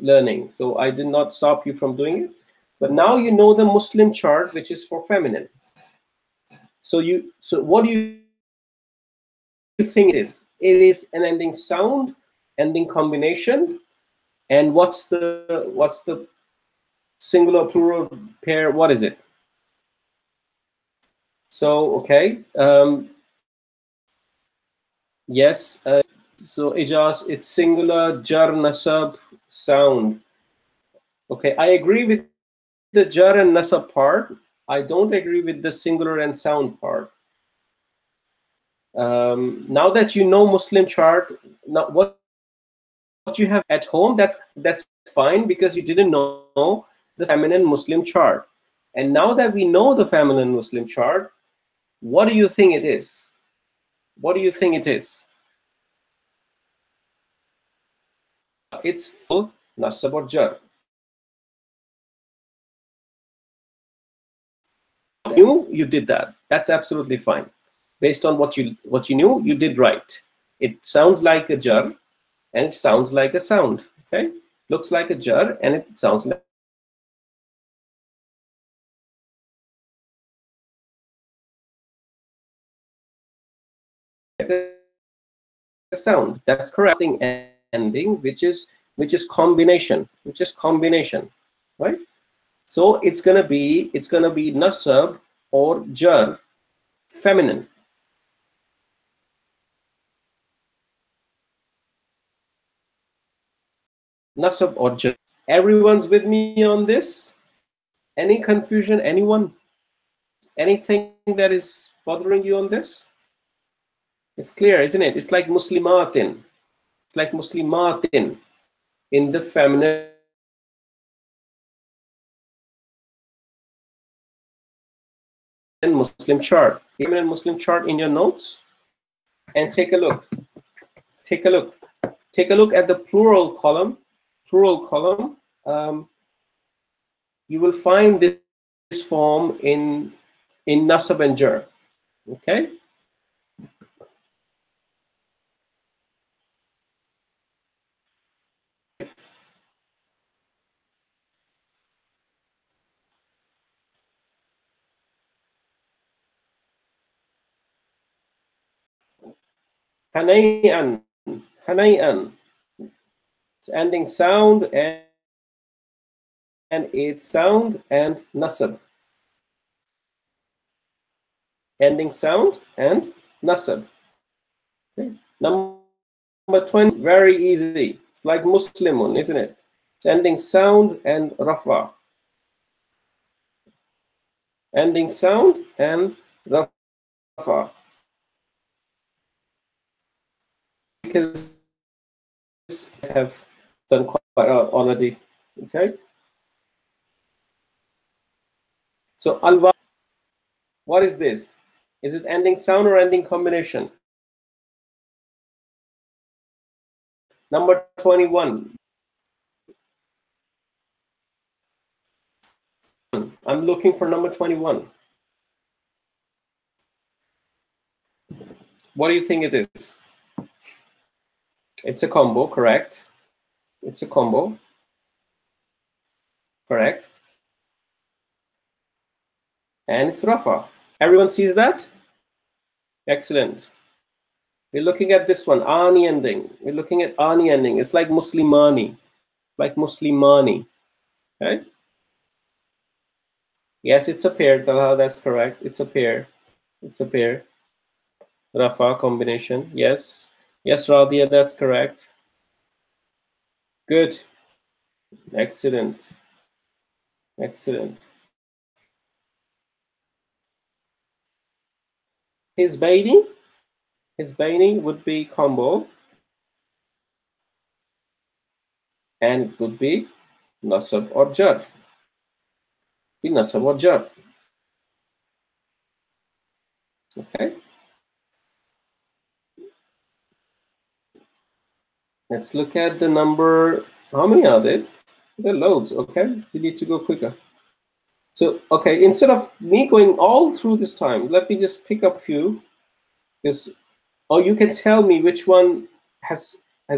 learning. So I did not stop you from doing it. But now you know the Muslim chart, which is for feminine. So what do you think it is? It is an ending sound, ending combination, and what's the singular plural pair? What is it? So okay, yes. So Ijaz, it's singular, jar, nasab, sound. Okay, I agree with the jar and nasab part. I don't agree with the singular and sound part. Now that you know Muslim chart, now what you have at home, that's fine because you didn't know the feminine Muslim chart. And now that we know the feminine Muslim chart, what do you think it is? What do you think it is? It's full nasab or jar. You did that. That's absolutely fine. Based on what you knew, you did right. It sounds like a jar and it sounds like a sound. Okay, looks like a jar and it sounds like a sound. That's correct. Ending, which is combination, right? So it's gonna be nasab or jar, feminine. Nasab or jar. Everyone's with me on this? Any confusion? Anyone? Anything that is bothering you on this? It's clear, isn't it? It's like muslimatin. It's like muslimatin in the feminine Muslim chart. Feminine Muslim chart in your notes and take a look. Take a look. Take a look at the plural column. Plural column. You will find this form in nasab and jar. Okay. Hanay'an. Hanay'an. It's ending sound and it's sound and nasab. Ending sound and nasab. Okay. Number 20, very easy. It's like Muslimun, isn't it? It's ending sound and rafa. ending sound and rafa, because I have done quite already. Okay, so alva, what is this? Is it ending sound or ending combination? Number 21. I'm looking for number 21. What do you think it is? It's a combo, correct? It's a combo, correct? And it's rafa. Everyone sees that? Excellent. We're looking at this one, ani ending. We're looking at ani ending. It's like muslimani, okay? Yes, it's a pair, Talha, that's correct. It's a pair. It's a pair. Rafa combination, yes. Yes, Radia, that's correct. Good. Excellent. Excellent. His baiting would be combo, and it would be nasab or jar. Be nasab or jar. Okay. Let's look at the number. How many are there? There are loads. Okay, we need to go quicker. So, okay, instead of me going all through this time, let me just pick up a few. Because, or you can tell me which one has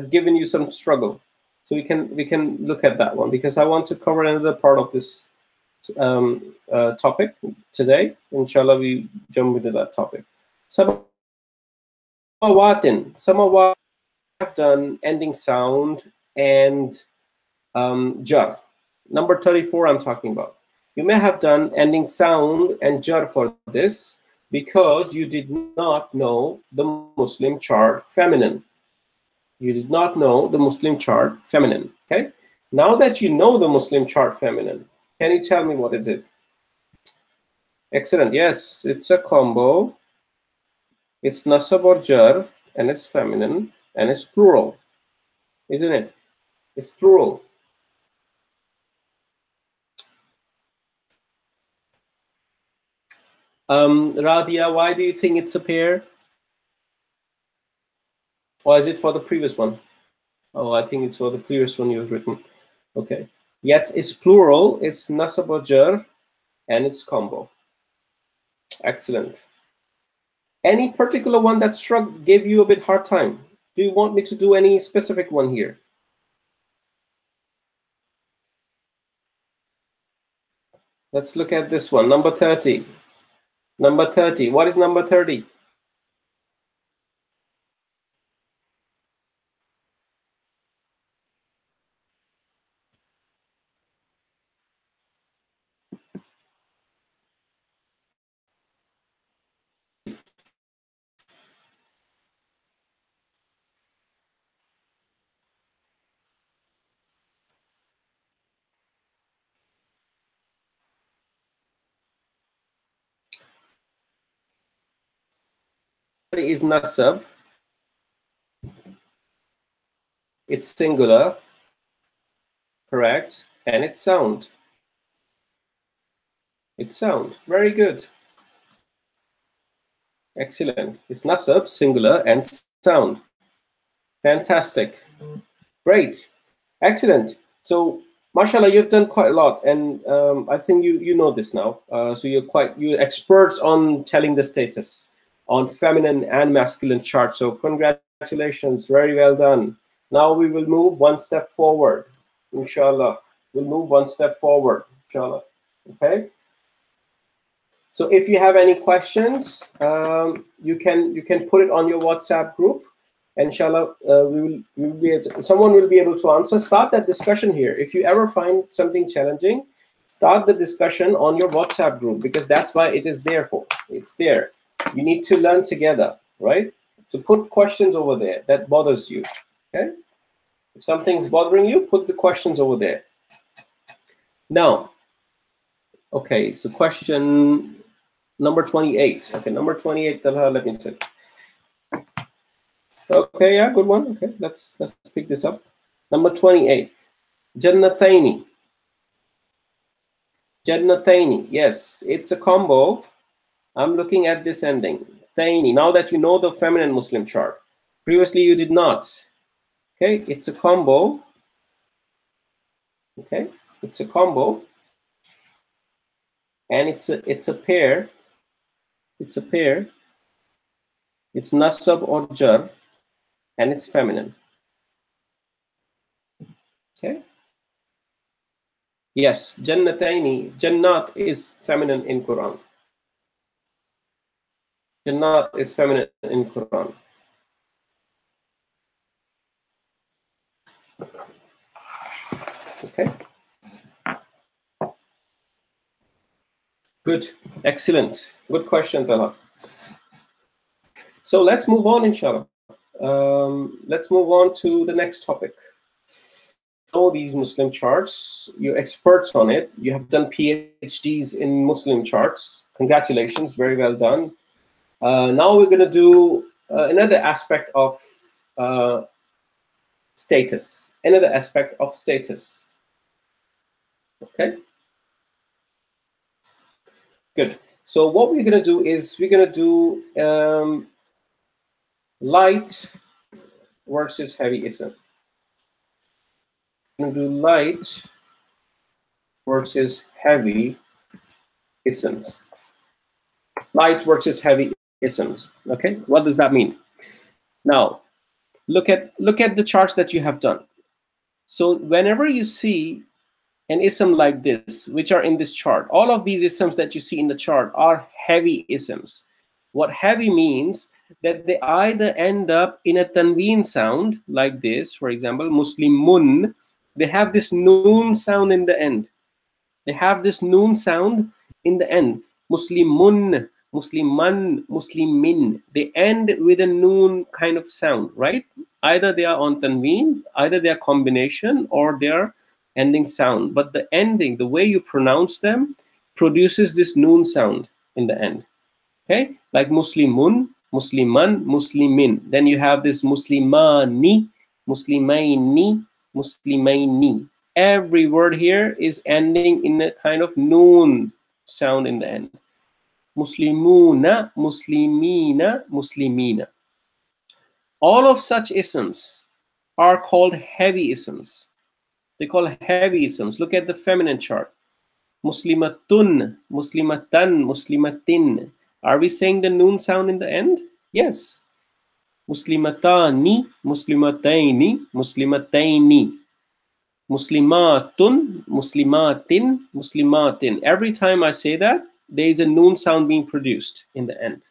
given you some struggle. So we can look at that one, because I want to cover another part of this topic today. Inshallah, we jump into that topic. Samawatin have done ending sound and jar. Number 34 I'm talking about. You may have done ending sound and jar for this because you did not know the Muslim chart feminine. You did not know the Muslim chart feminine. Okay. Now that you know the Muslim chart feminine, can you tell me what is it? Excellent. Yes, it's a combo. It's nasab or jar, and it's feminine, and it's plural, isn't it? It's plural. Radia, why do you think it's a pair? Or is it for the previous one? Oh, I think it's for the previous one you've written. Okay. Yes, it's plural. It's nasab or jar, and it's combo. Excellent. Any particular one that gave you a bit hard time? Do you want me to do any specific one here? Let's look at this one, number 30. Number 30. What is number 30? Is nasab. It's singular, correct, and it's sound. It's sound. Very good. Excellent. It's nasab, singular, and sound. Fantastic. Great. Excellent. So, mashallah, you've done quite a lot, and I think you know this now. So you're experts on telling the status on feminine and masculine charts. So congratulations, very well done. Now we will move one step forward, inshallah. We'll move one step forward, inshallah. Okay. So if you have any questions, you can put it on your WhatsApp group. Inshallah, someone will be able to answer. Start that discussion here. If you ever find something challenging, start the discussion on your WhatsApp group, because that's why it is there for. It's there. You need to learn together, right? So put questions over there that bothers you. Okay. If something's bothering you, put the questions over there. Now, Okay, so question number 28. Okay, number 28, Talha, let me see. Okay, yeah, good one. Okay, let's pick this up. Number 28. Jannataini. Jannataini. Yes, it's a combo. I'm looking at this ending. Taini. Now that you know the feminine Muslim chart. Previously you did not. Okay, it's a combo. Okay, it's a combo. And it's a pair. It's a pair. It's nasab or jar. And it's feminine. Okay. Yes, Jannataini. Jannat is feminine in Quran. Jannat is feminine in Quran. Okay. Good. Excellent. Good question, Talha. So let's move on, inshallah. Let's move on to the next topic. Know these Muslim charts. You're experts on it. You have done PhDs in Muslim charts. Congratulations. Very well done. Now we're going to do another aspect of status. Another aspect of status. Okay. Good. So what we're going to do is we're going to do light versus heavy ism. We're going to do light versus heavy isms. Light versus heavy isms. Okay, what does that mean? Now, look at the charts that you have done. So whenever you see an ism like this, which are in this chart, all of these isms that you see in the chart are heavy isms. What heavy means that they either end up in a tanween sound like this, for example, Muslimun, they have this noon sound in the end. They have this noon sound in the end. Muslimun, Musliman, Muslimin. They end with a noon kind of sound, right? Either they are on tanween, either they are combination, or they are ending sound. But the ending, the way you pronounce them, produces this noon sound in the end. Okay, like Muslimun, Musliman, Muslimin. Then you have this Muslimani, Muslimaini, Muslimaini. Every word here is ending in a kind of noon sound in the end. Muslimuna, Muslimina, Muslimina. All of such isms are called heavy isms. They call heavy isms. Look at the feminine chart. Muslimatun, Muslimatan, Muslimatin. Are we saying the noon sound in the end? Yes. Muslimatani, Muslimataini, Muslimataini. Muslimatun, Muslimatin, Muslimatin. Every time I say that, there is a noon sound being produced in the end,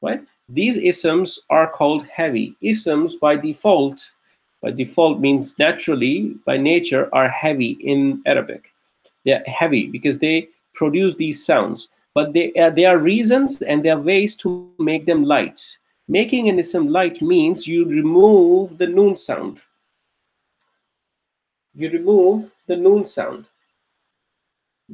right? These isms are called heavy. Isms by default means naturally, by nature, are heavy in Arabic. They're heavy because they produce these sounds, but they are reasons and there are ways to make them light. Making an ism light means you remove the noon sound. You remove the noon sound.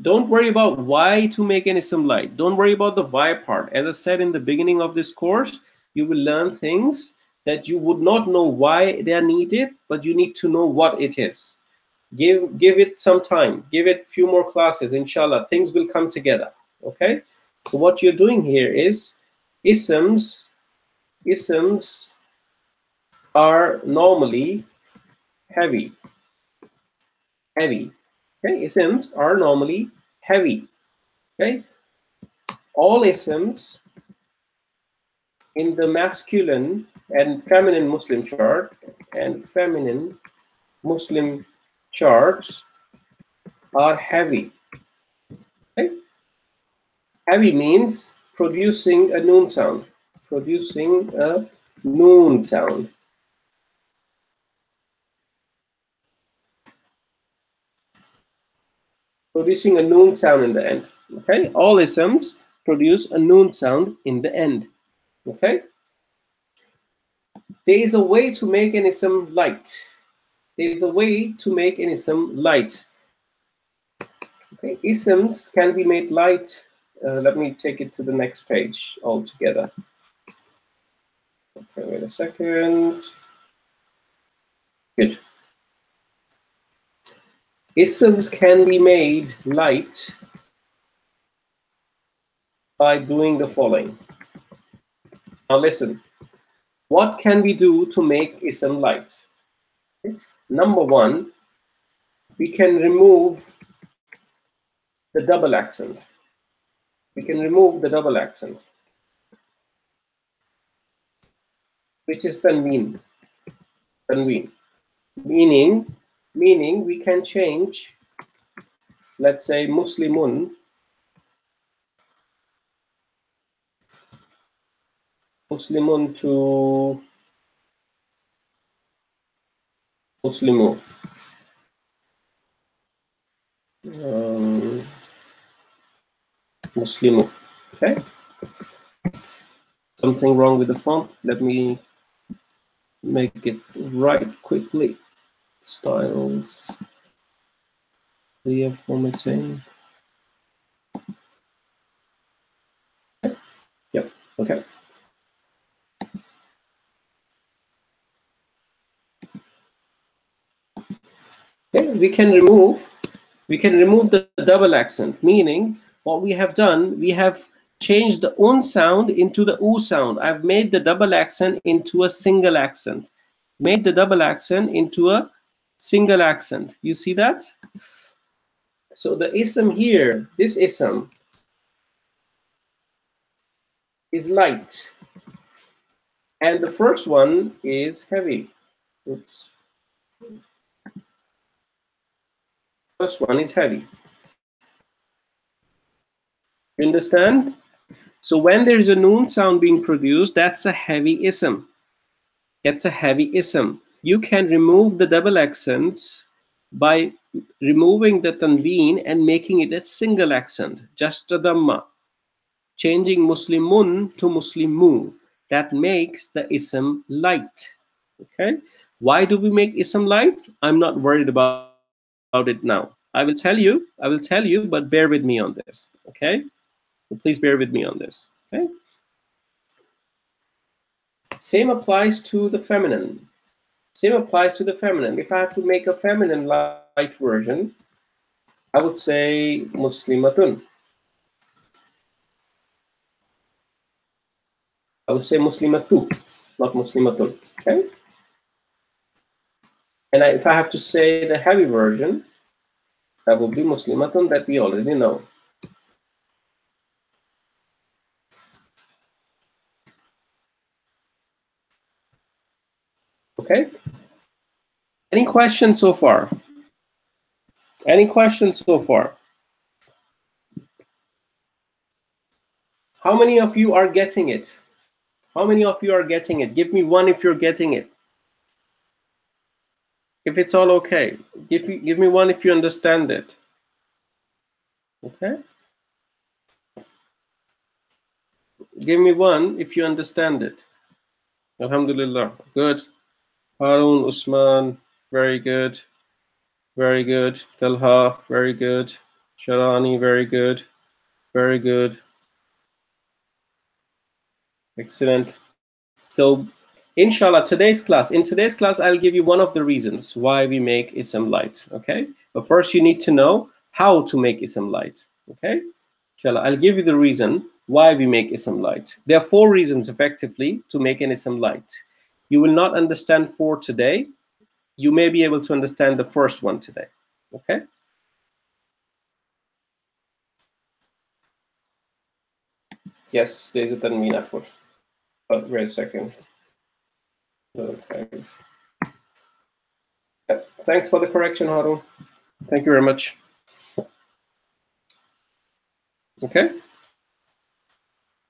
Don't worry about why to make an ism light. Don't worry about the why part. As I said in the beginning of this course, you will learn things that you would not know why they are needed, but you need to know what it is. Give it some time. Give it a few more classes. Inshallah, things will come together. Okay. So what you're doing here is isms. Isms are normally heavy. Heavy. Okay. Isms are normally heavy. Okay. All isms in the masculine and feminine Muslim chart and feminine Muslim charts are heavy. Okay? Heavy means producing a noon sound. Producing a noon sound. Producing a noon sound in the end. Okay? All isms produce a noon sound in the end. Okay? There is a way to make an ism light. There is a way to make an ism light. Okay? Okay, isms can be made light. Let me take it to the next page altogether. Okay, wait a second. Good. Isms can be made light by doing the following. Now listen, what can we do to make ism light? Okay. Number one, we can remove the double accent. We can remove the double accent, which is tanween. Tanween. Meaning we can change, let's say, Muslimun to Muslimu. Muslimu. Okay. Something wrong with the font. Let me make it right quickly. Styles. Clear formatting. Okay. Yep. Okay. Okay. We can remove the double accent, meaning what we have done, we have changed the un sound into the u sound. I've made the double accent into a single accent. Made the double accent into a single accent. You see that? So the ism here, this ism is light, and the first one is heavy. Oops. First one is heavy. You understand? So when there's a noon sound being produced, that's a heavy ism. That's a heavy ism. You can remove the double accent by removing the tanween and making it a single accent, just a dhamma, changing Muslimun to Muslimu. That makes the ism light. Okay? Why do we make ism light? I'm not worried about it now. I will tell you, but bear with me on this. Okay? So please bear with me on this. Okay? Same applies to the feminine. Same applies to the feminine. If I have to make a feminine light version, I would say Muslimatun. I would say Muslimatu, not Muslimatun. Okay? And if I have to say the heavy version, that would be Muslimatun, that we already know. Okay? Any questions so far? Any questions so far? How many of you are getting it? How many of you are getting it? Give me one if you're getting it. If it's all okay. Give me one if you understand it. Okay? Give me one if you understand it. Alhamdulillah. Good. Harun, Usman, very good. Very good. Talha, very good. Sharani, very good. Very good. Excellent. So, inshallah, in today's class, I'll give you one of the reasons why we make ism light. Okay? But first, you need to know how to make ism light. Okay? Inshallah, I'll give you the reason why we make ism light. There are 4 reasons, effectively, to make an ism light. You will not understand 4 today. You may be able to understand the first one today. Okay? Yes, there's a tanween after. But wait a second. Okay. Yep. Thanks for the correction, Harun. Thank you very much. Okay?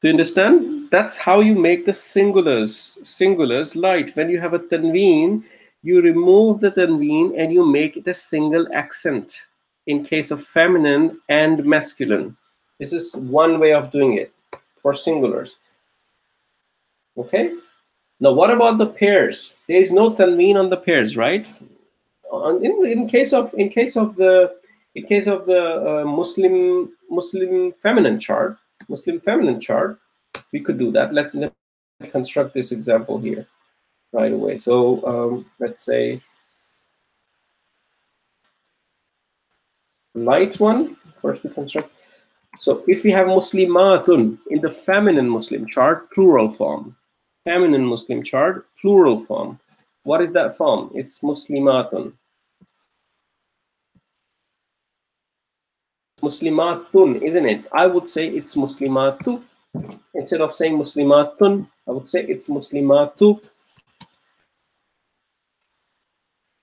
Do you understand? That's how you make the singulars light. When you have a tanween, you remove the tanween and you make it a single accent in case of feminine and masculine. This is one way of doing it for singulars. Okay? Now, what about the pairs? There is no tanween on the pairs, right? In case of the In case of the Muslim feminine chart, we could do that. Let me construct this example here right away. So let's say light one. First we construct. So if we have Muslimatun in the feminine Muslim chart, plural form. Feminine Muslim chart, plural form. What is that form? It's Muslimatun. Muslimatun, isn't it? I would say it's Muslimatu. Instead of saying Muslimatun, I would say it's Muslimatu.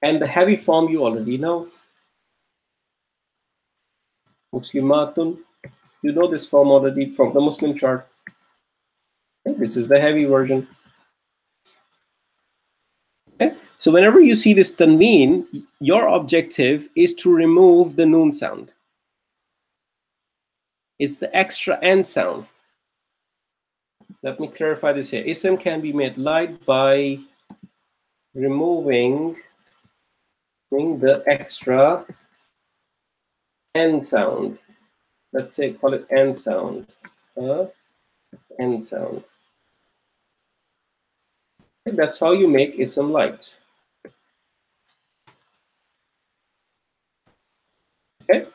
And the heavy form you already know. Muslimatun. You know this form already from the Muslim chart. Okay, this is the heavy version. Okay? So whenever you see this tanween, your objective is to remove the noon sound. It's the extra n sound. Let me clarify this here. Ism can be made light by removing the extra n sound. Let's say call it n sound. N sound. That's how you make ism light. Okay.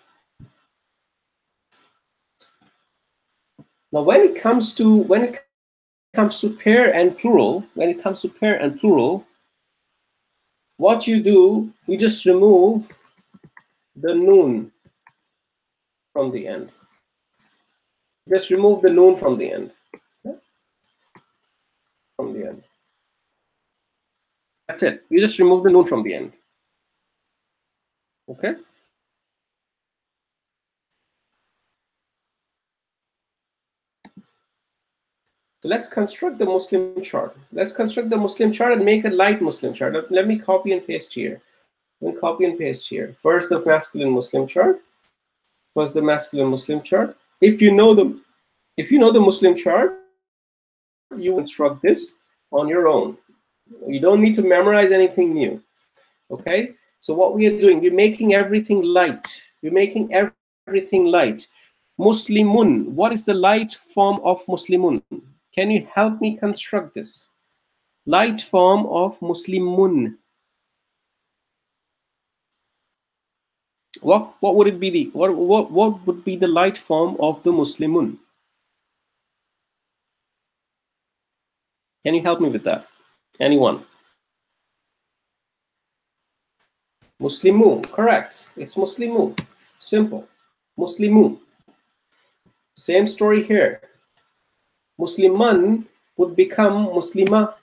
Now, when it comes to pair and plural, what you do, you just remove the noon from the end. Just remove the noon from the end. Okay? From the end. That's it. You just remove the noon from the end. Okay. So let's construct the Muslim chart. Let's construct the Muslim chart and make a light Muslim chart. Let me copy and paste here. First, the masculine Muslim chart. If you know the Muslim chart, you construct this on your own. You don't need to memorize anything new. Okay. So what we are doing, we're making everything light. Muslimun. What is the light form of Muslimun? Can you help me construct this? Light form of Muslimun. What would it be the what would be the light form of the Muslimun? Can you help me with that? Anyone? Muslimu, correct. It's Muslimu. Simple. Muslimu. Same story here. Musliman would become Muslima.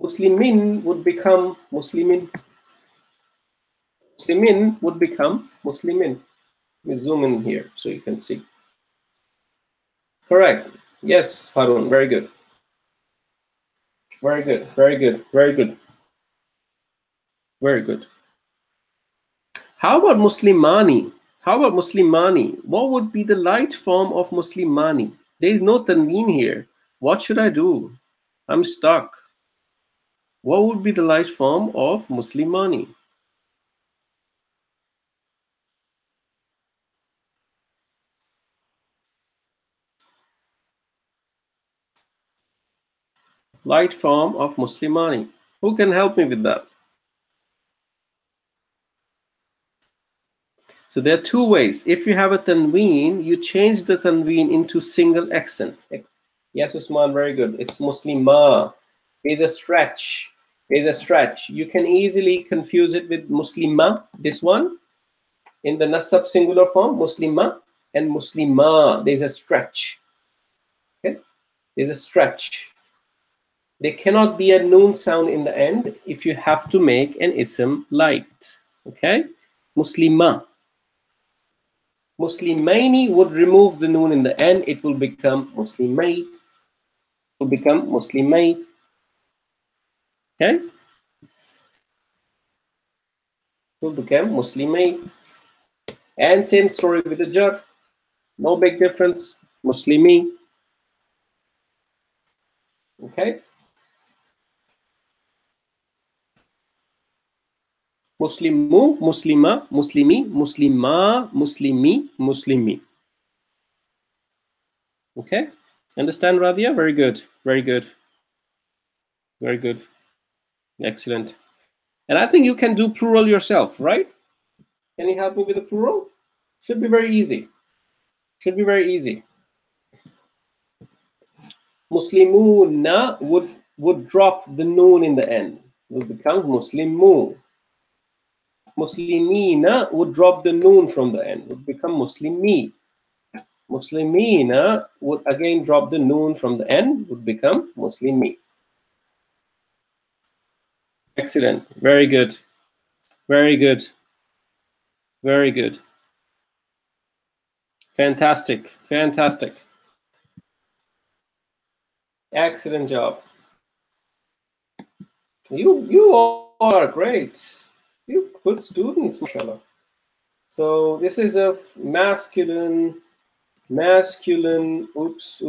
Muslimin would become Muslimin. Muslimin would become Muslimin. Let me zoom in here so you can see. Correct. Yes, Harun. Very good. Very good. Very good. Very good. Very good. How about Muslimani? What would be the light form of Muslimani? There is no tanween here. What should I do? I'm stuck. What would be the light form of Muslimani? Light form of Muslimani. Who can help me with that? So there are two ways. If you have a tanween, you change the tanween into single accent. Yes, Usman, very good. It's Muslima. There's a stretch. You can easily confuse it with Muslima, this one, in the nasab singular form, Muslima and Muslima. There's a stretch. Okay? There's a stretch. There cannot be a noon sound in the end if you have to make an ism light. Okay? Muslima. Muslimaini would remove the noon in the end. It will become Muslimai. Okay? It will become Muslimai. And same story with the jar. No big difference. Muslimi. Okay? Muslimu, muslima, muslimi, muslima, muslimi, muslimi. Okay? Understand, Radia? Very good. Very good. Very good. Excellent. And I think you can do plural yourself, right? Can you help me with the plural? Should be very easy. Should be very easy. Muslimuna would drop the noon in the end. It becomes Muslimu. Muslimina would drop the noon from the end. It would become Muslimi. Muslimina would again drop the noon from the end. Would become Muslimi. Excellent. Very good. Very good. Very good. Fantastic. Fantastic. Excellent job. You all are great. You good students, mashallah. So this is a masculine, oops,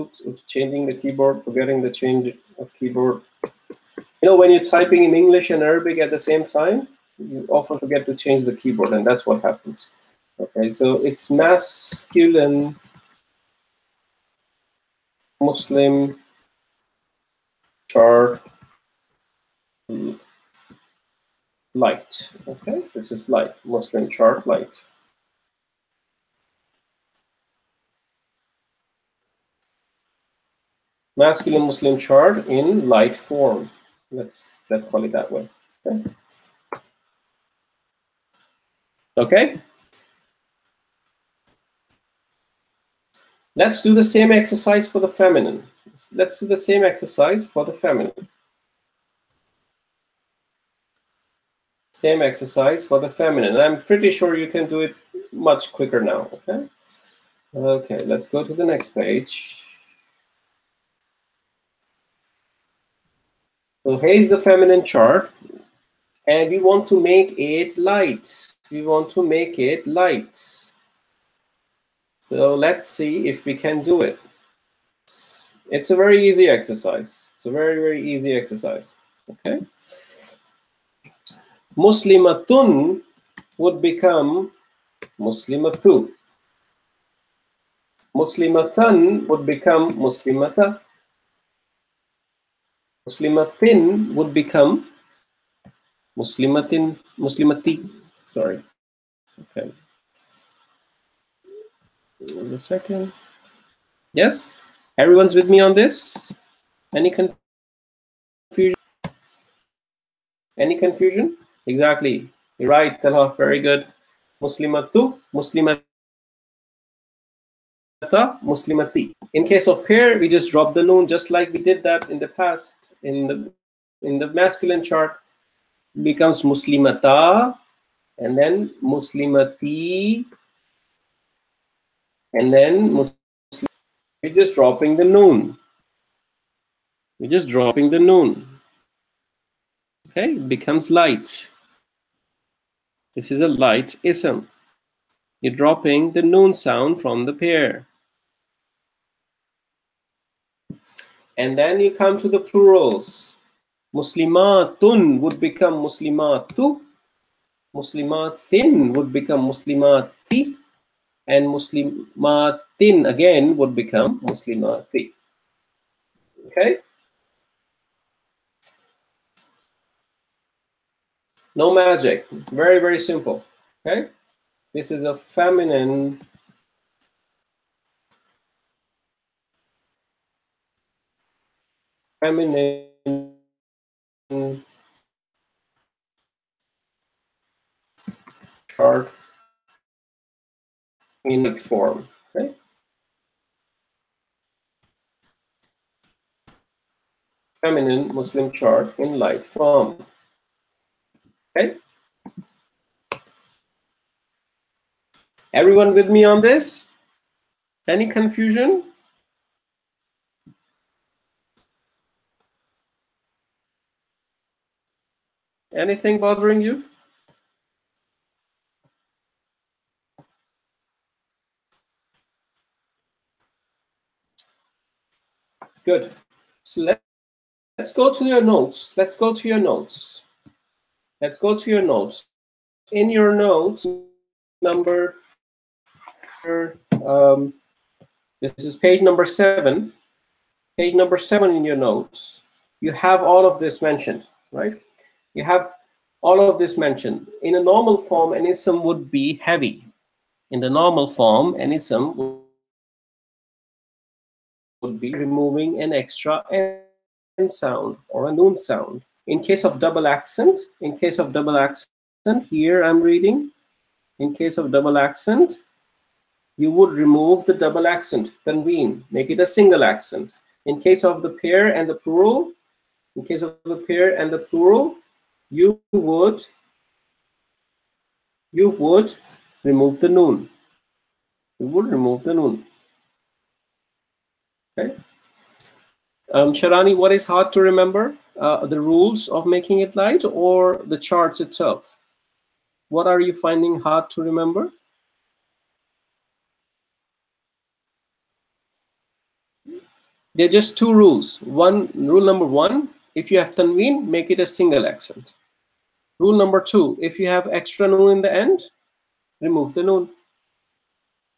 changing the keyboard, forgetting the change of keyboard. You know, when you're typing in English and Arabic at the same time, you often forget to change the keyboard, and that's what happens. Okay, so it's masculine Muslim chart light. Okay, this is light, Muslim chart light. Masculine Muslim chart in light form. Let's call it that way. Okay. Okay. Let's do the same exercise for the feminine. Let's do the same exercise for the feminine. Same exercise for the feminine. I'm pretty sure you can do it much quicker now. Okay. Okay. Let's go to the next page. So here's the feminine chart, and we want to make it light. We want to make it light. So let's see if we can do it. It's a very easy exercise. It's a very, very easy exercise. Okay. Muslimatun would become Muslimatu. Muslimatan would become Muslimata. Muslimatin would become Muslimatin, Muslimati. Sorry. Okay. Wait a second. Yes? Everyone's with me on this? Any confusion? Any confusion? Exactly. You're right, Talha. Very good. Muslimatu, Muslimata, Muslimati. In case of pair, we just drop the noon, just like we did that in the past. In the masculine chart, it becomes Muslimata, and then Muslimati, and then we're just dropping the noon. We're just dropping the noon. Okay, it becomes light. This is a light ism. You're dropping the noon sound from the pair. And then you come to the plurals. Muslimatun would become Muslimatu. Muslimatin would become Muslimati. And Muslimatin again would become Muslimati. Okay? No magic. Very, very simple. Okay? This is a feminine chart in light form. Okay? Feminine Muslim chart in light form. Okay? Everyone with me on this? Any confusion? Anything bothering you? Good. So let's go to your notes. Let's go to your notes. Let's go to your notes. in your notes, number, this is page number 7. Page number 7 in your notes, you have all of this mentioned, right? You have all of this mentioned. In a normal form, an ism would be heavy. In the normal form, an ism would be removing an extra n sound or a noon sound. In case of double accent, here I'm reading, in case of double accent, you would remove the double accent, tanween, make it a single accent. In case of the pair and the plural, you would remove the noon. Okay. Sharani, what is hard to remember? The rules of making it light or the charts itself? What are you finding hard to remember? They're just two rules. Rule number 1, if you have tanween, make it a single accent. Rule number 2, if you have extra noon in the end, remove the noon.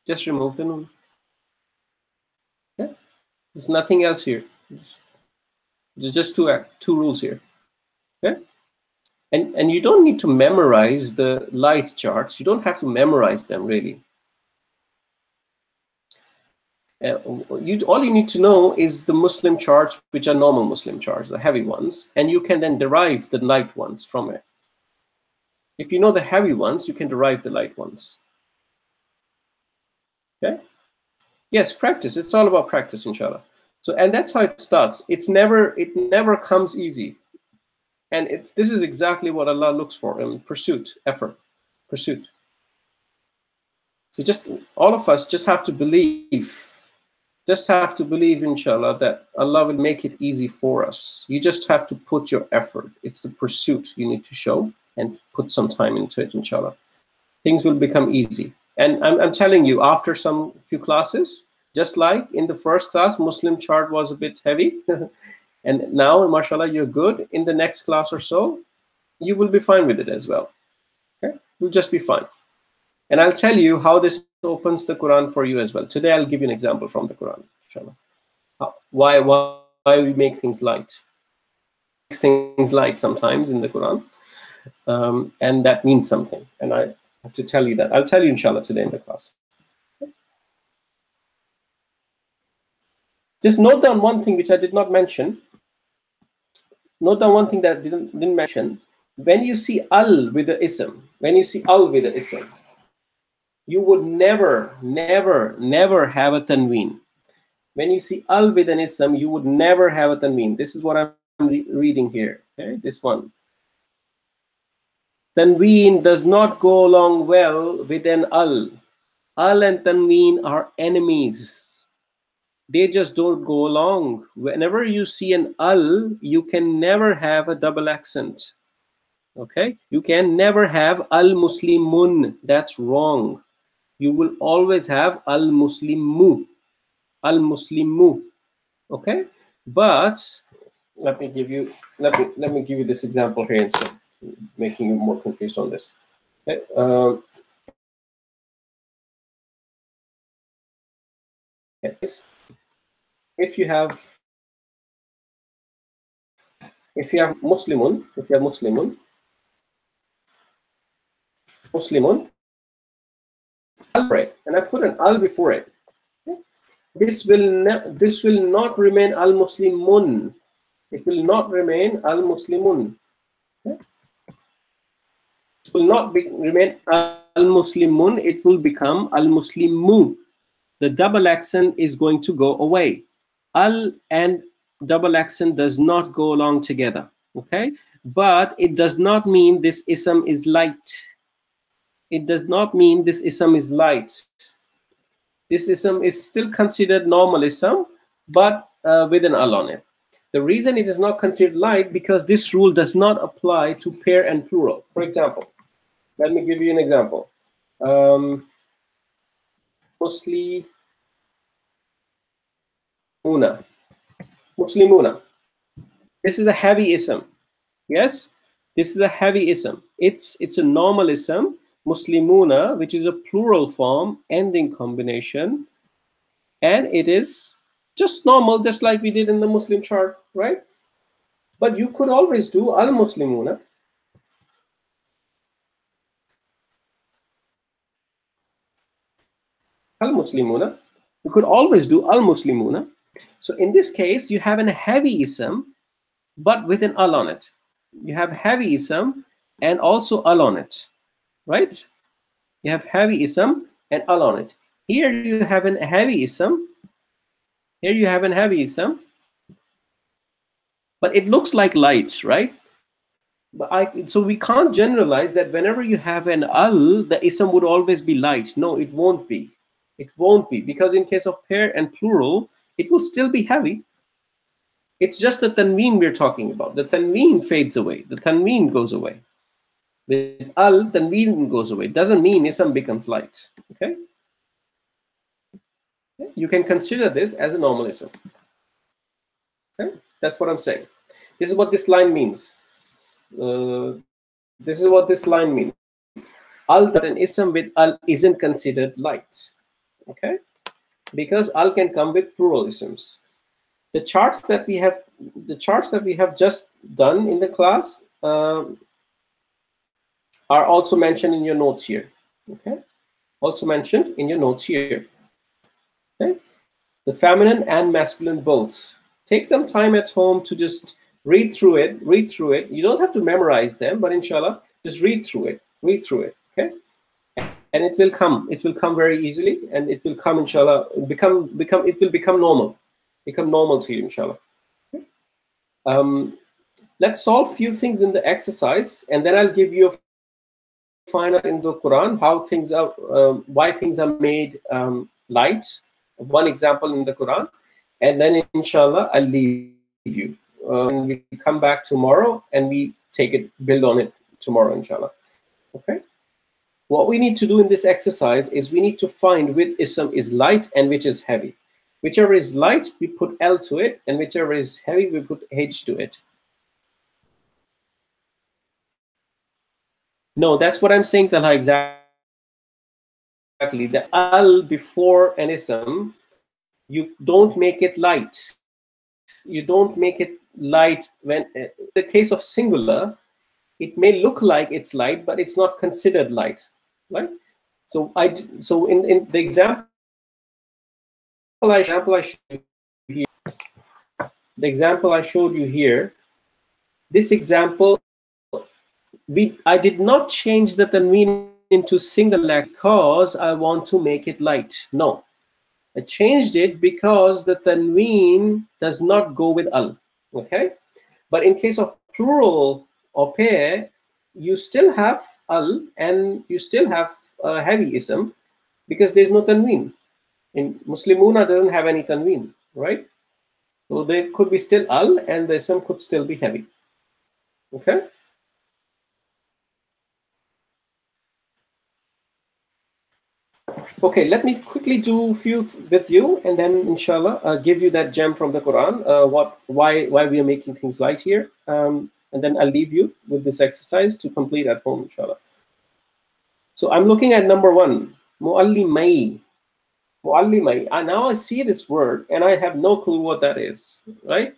Just remove the noon. Okay? There's nothing else here. There's just two rules here. Okay? And you don't need to memorize the light charts. You don't have to memorize them, really. All you need to know is the Muslim charts, which are normal Muslim charts, the heavy ones, and you can then derive the light ones from it. If you know the heavy ones, you can derive the light ones. Okay? Yes, practice. It's all about practice, inshallah. So, and that's how it starts. It never comes easy. And this is exactly what Allah looks for in pursuit, effort, pursuit. So just all of us just have to believe, inshallah, that Allah will make it easy for us. You just have to put your effort. It's the pursuit you need to show and put some time into it, inshallah. Things will become easy. And I'm telling you, after some few classes, just like in the first class, Muslim chart was a bit heavy. And now, mashallah, you're good. In the next class or so, you will be fine with it as well. Okay? You'll just be fine. And I'll tell you how this opens the Quran for you as well. Today, I'll give you an example from the Quran, inshallah. Why we make things light. Makes things light sometimes in the Quran. And that means something. And I have to tell you that. I'll tell you, inshallah, today in the class. Just note down one thing which I did not mention. Note down one thing that I didn't mention. When you see al with the ism, you would never have a tanween. When you see al with an ism, you would never have a tanween. This is what I'm reading here. Okay, this one. Tanween does not go along well with an al. Al and tanween are enemies. They just don't go along. Whenever you see an al, you can never have a double accent. Okay? You can never have al-muslimun. That's wrong. You will always have al-muslimu. Al-muslimu. Okay? But let me give you this example here instead, making you more confused on this. Okay? If you have Muslimun, and I put an al before it, this will not remain al-muslimun. It will not remain al-muslimun. Okay? It will not remain al-muslimun. It will become al-muslimu. The double accent is going to go away. Al and double accent does not go along together. Okay, but it does not mean this ism is light. It does not mean this ism is light. This ism is still considered normal ism, but with an al on it. The reason it is not considered light because this rule does not apply to pair and plural. For example, let me give you an example. Muslimuna. This is a heavy ism. Yes? This is a heavy ism. It's a normal ism, Muslimuna, which is a plural form, ending combination, and it is just normal, just like we did in the Muslim chart, right? But you could always do al-Muslimuna. Al-Muslimuna. You could always do al-Muslimuna. So in this case, you have a heavy ism, but with an al on it. You have heavy ism and also al on it, right? You have heavy ism and al on it. Here you have a heavy ism. Here you have a heavy ism, but it looks like light, right? But so we can't generalize that whenever you have an al, the ism would always be light. No, it won't be. It won't be, because in case of pair and plural, it will still be heavy. It's just the tanween we're talking about. The tanween fades away. The tanween goes away. With al, tanween goes away. Doesn't mean ism becomes light. Okay? You can consider this as a normal ism. Okay? That's what I'm saying. This is what this line means. This is what this line means. Al, that an ism with al isn't considered light. Okay? Because al can come with plural isms. The charts that we have just done in the class are also mentioned in your notes here. Okay? Also mentioned in your notes here. Okay? The feminine and masculine both. Take some time at home to just read through it. You don't have to memorize them, but inshallah, just read through it. Okay? And it will come very easily, and it will come, inshallah, it will become normal to you, inshallah. Okay? Let's solve a few things in the exercise, and then I'll give you a final in the Quran, how things are, why things are made light. One example in the Quran, and then inshallah I'll leave you. And we come back tomorrow, and we build on it tomorrow, inshallah. Okay. What we need to do in this exercise is we need to find which ism is light and which is heavy. Whichever is light, we put L to it, and whichever is heavy, we put H to it. No, that's what I'm saying, Talha, exactly. The al before an ism, you don't make it light. You don't make it light when, in the case of singular, it may look like it's light, but it's not considered light, right? So in the example I showed you here, the example I showed you here, this example, I did not change the tanween into singular because I want to make it light. No, I changed it because the tanween does not go with al. Okay, but in case of plural or pair, you still have al and you still have a heavy ism because there's no tanween. In Muslimuna doesn't have any tanween, right? So there could be still al and the ism could still be heavy. Okay. Okay, let me quickly do a few with you, and then inshallah give you that gem from the Quran, why we are making things light here, and then I'll leave you with this exercise to complete at home, inshallah. So I'm looking at number 1, muallimai. Muallimai. Now I see this word and I have no clue what that is, right?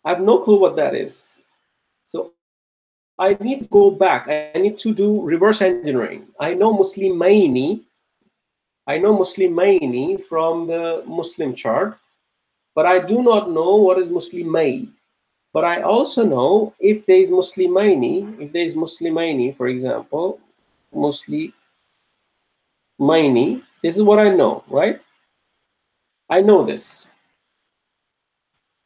I have no clue what that is. So I need to go back. I need to do reverse engineering. I know Muslimaini from the Muslim chart, but I do not know what is Muslimai. But I also know if there is Muslimaini, for example, Muslimaini, this is what I know, right? I know this.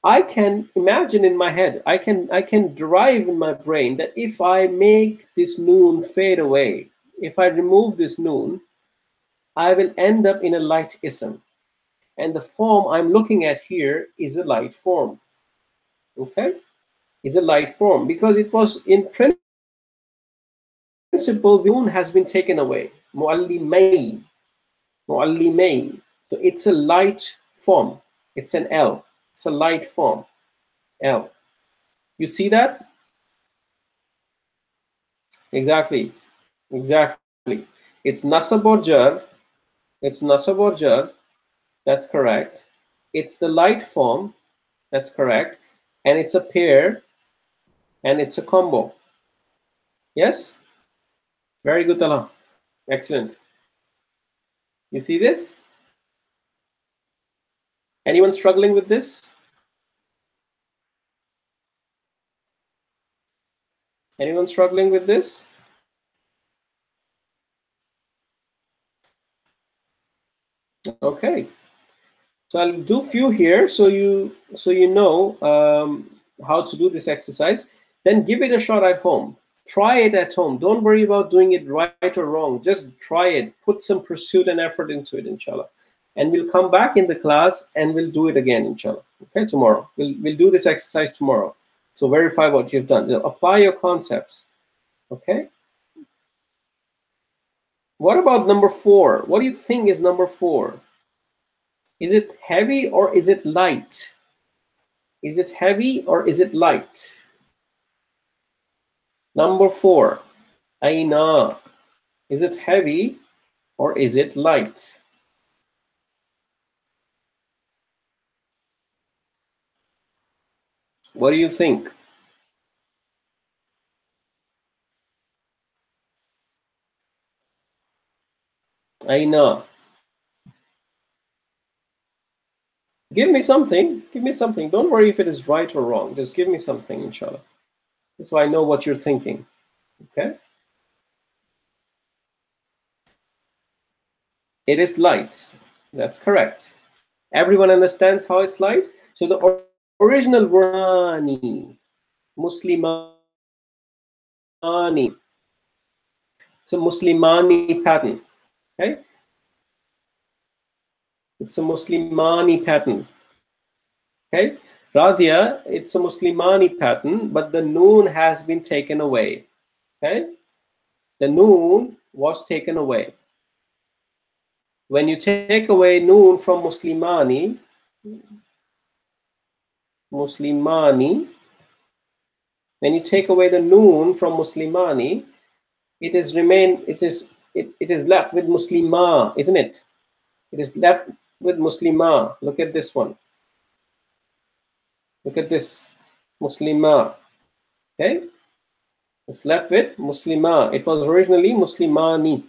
I can imagine in my head, I can derive in my brain that if I make this noon fade away, if I remove this noon, I will end up in a light ism. And the form I'm looking at here is a light form. Okay? Is a light form because it was in principle, noon has been taken away. Muallimay. Muallimay. So it's a light form. It's an L. It's a light form. L. You see that? Exactly. Exactly. It's nasab or jar. It's nasab or jar. That's correct. It's the light form. That's correct. And it's a pair and it's a combo. Yes? Very good, Talha. Excellent. You see this? Anyone struggling with this? Anyone struggling with this? Okay. So I'll do few here so you know how to do this exercise. Then give it a shot at home. Try it at home. Don't worry about doing it right or wrong. Just try it. Put some pursuit and effort into it, inshallah. And we'll come back in the class and we'll do it again, inshallah. Okay, tomorrow. We'll do this exercise tomorrow. So verify what you've done. Apply your concepts. Okay. What about number 4? What do you think is number 4? Is it heavy or is it light? Is it heavy or is it light? Number 4, Aina. Is it heavy or is it light? What do you think? Aina. Give me something. Give me something. Don't worry if it is right or wrong. Just give me something, inshallah. So I know what you're thinking. Okay? It is light. That's correct. Everyone understands how it's light? So the original Qurani, Muslimani. It's a Muslimani pattern. Okay? It's a Muslimani pattern. Okay? Radia, it's a Muslimani pattern, but the noon has been taken away. Okay? The noon was taken away. When you take away noon from Muslimani, when you take away the noon from Muslimani, it is left with Muslima, isn't it? It is left with Muslima. Look at this one. Look at this. Muslima. Okay? It's left with Muslima. It was originally Muslimani. It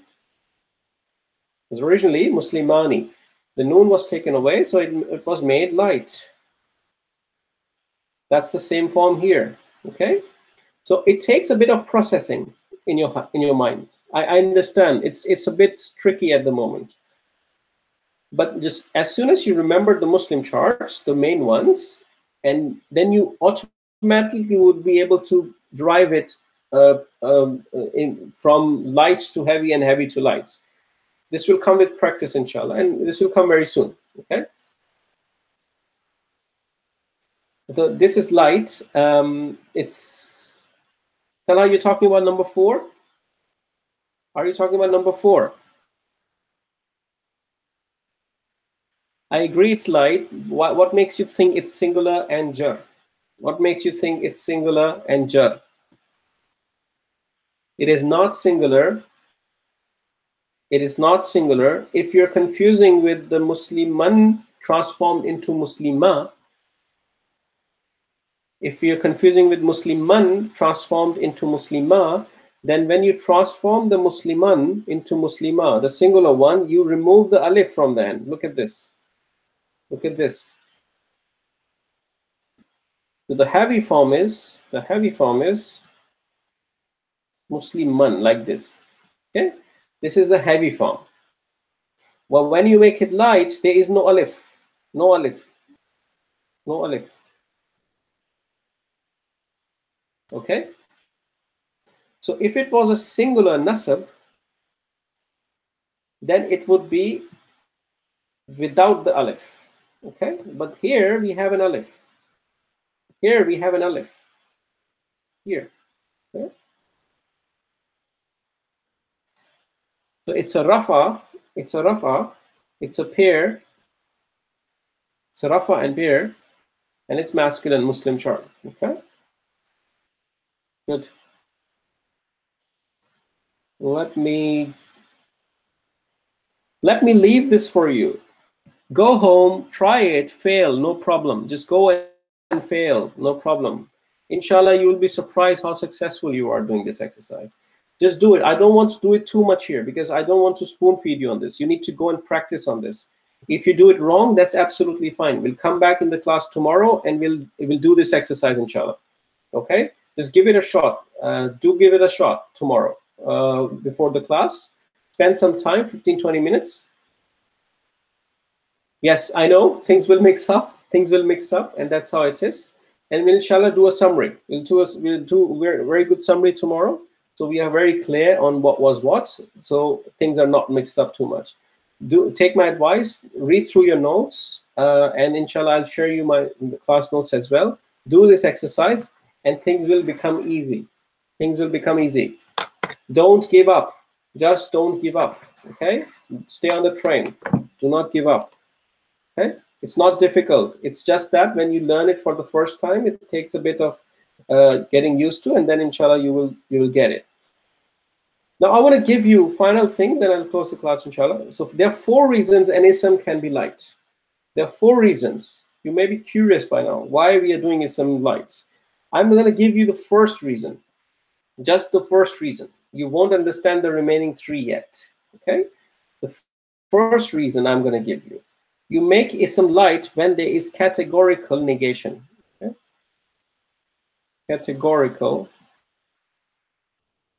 was originally Muslimani. The noon was taken away, so it was made light. That's the same form here. Okay? So it takes a bit of processing in your mind. I understand it's a bit tricky at the moment. But just as soon as you remember the Muslim charts, the main ones, and then you automatically would be able to drive it from light to heavy and heavy to light. This will come with practice, inshallah, and this will come very soon. Okay. This is light. It's. Tala, you're talking about number 4? Are you talking about number 4? I agree it's light. What makes you think it's singular and jar? What makes you think it's singular and jar? It is not singular. It is not singular. If you're confusing with the Musliman transformed into Muslima, if you're confusing with Musliman transformed into Muslima, then when you transform the Musliman into Muslima, the singular one, you remove the alif from the end. Look at this. Look at this. So the heavy form is Musliman, like this. Okay, this is the heavy form. Well, when you make it light, there is no alif, no alif, no alif. Okay. So if it was a singular nasab, then it would be without the alif. Okay, but here we have an alif. Here we have an alif. Here. Okay? So it's a rafa. It's a rafa. It's a pair. It's a rafa and pair, and it's masculine Muslim chart. Okay. Good. let me leave this for you. Go home, try it, fail, no problem. Just go and fail, no problem. Inshallah, you will be surprised how successful you are doing this exercise. Just do it. I don't want to do it too much here because I don't want to spoon feed you on this. You need to go and practice on this. If you do it wrong, that's absolutely fine. We'll come back in the class tomorrow and we'll do this exercise, inshallah. Okay? Just give it a shot. Do give it a shot tomorrow before the class. Spend some time, 15-20 minutes. Yes, I know things will mix up. Things will mix up, and that's how it is. And we'll inshallah do a summary. We'll do a very good summary tomorrow, so we are very clear on what was what, so things are not mixed up too much. Take my advice, read through your notes, and inshallah I'll share you my class notes as well. Do this exercise, and things will become easy. Things will become easy. Don't give up. Just don't give up. Okay? Stay on the train. Do not give up. Okay? It's not difficult. It's just that when you learn it for the first time, it takes a bit of getting used to, and then inshallah you will get it. Now I want to give you final thing, then I'll close the class inshallah. So there are 4 reasons an ism can be light. There are 4 reasons. You may be curious by now why we are doing ism light. I'm going to give you the first reason. Just the first reason. You won't understand the remaining 3 yet. Okay? The first reason I'm going to give you. You make ism light when there is categorical negation. Okay? Categorical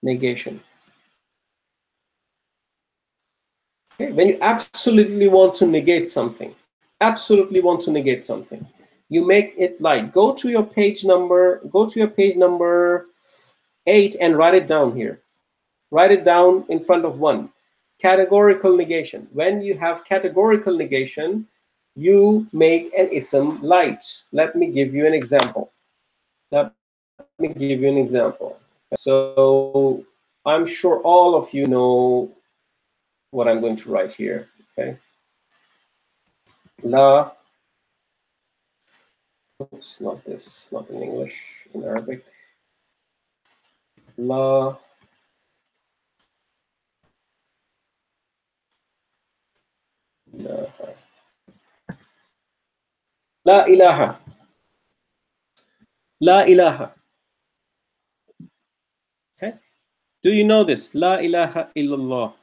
negation. Okay? When you absolutely want to negate something, you make it light. Go to your page number 8 and write it down here. Write it down in front of 1. Categorical negation. When you have categorical negation, you make an ism light. Let me give you an example. So I'm sure all of you know what I'm going to write here. Okay. La. Oops, not this. Not in English. In Arabic. La. La ilaha. La ilaha. Okay. Do you know this? La ilaha illallah.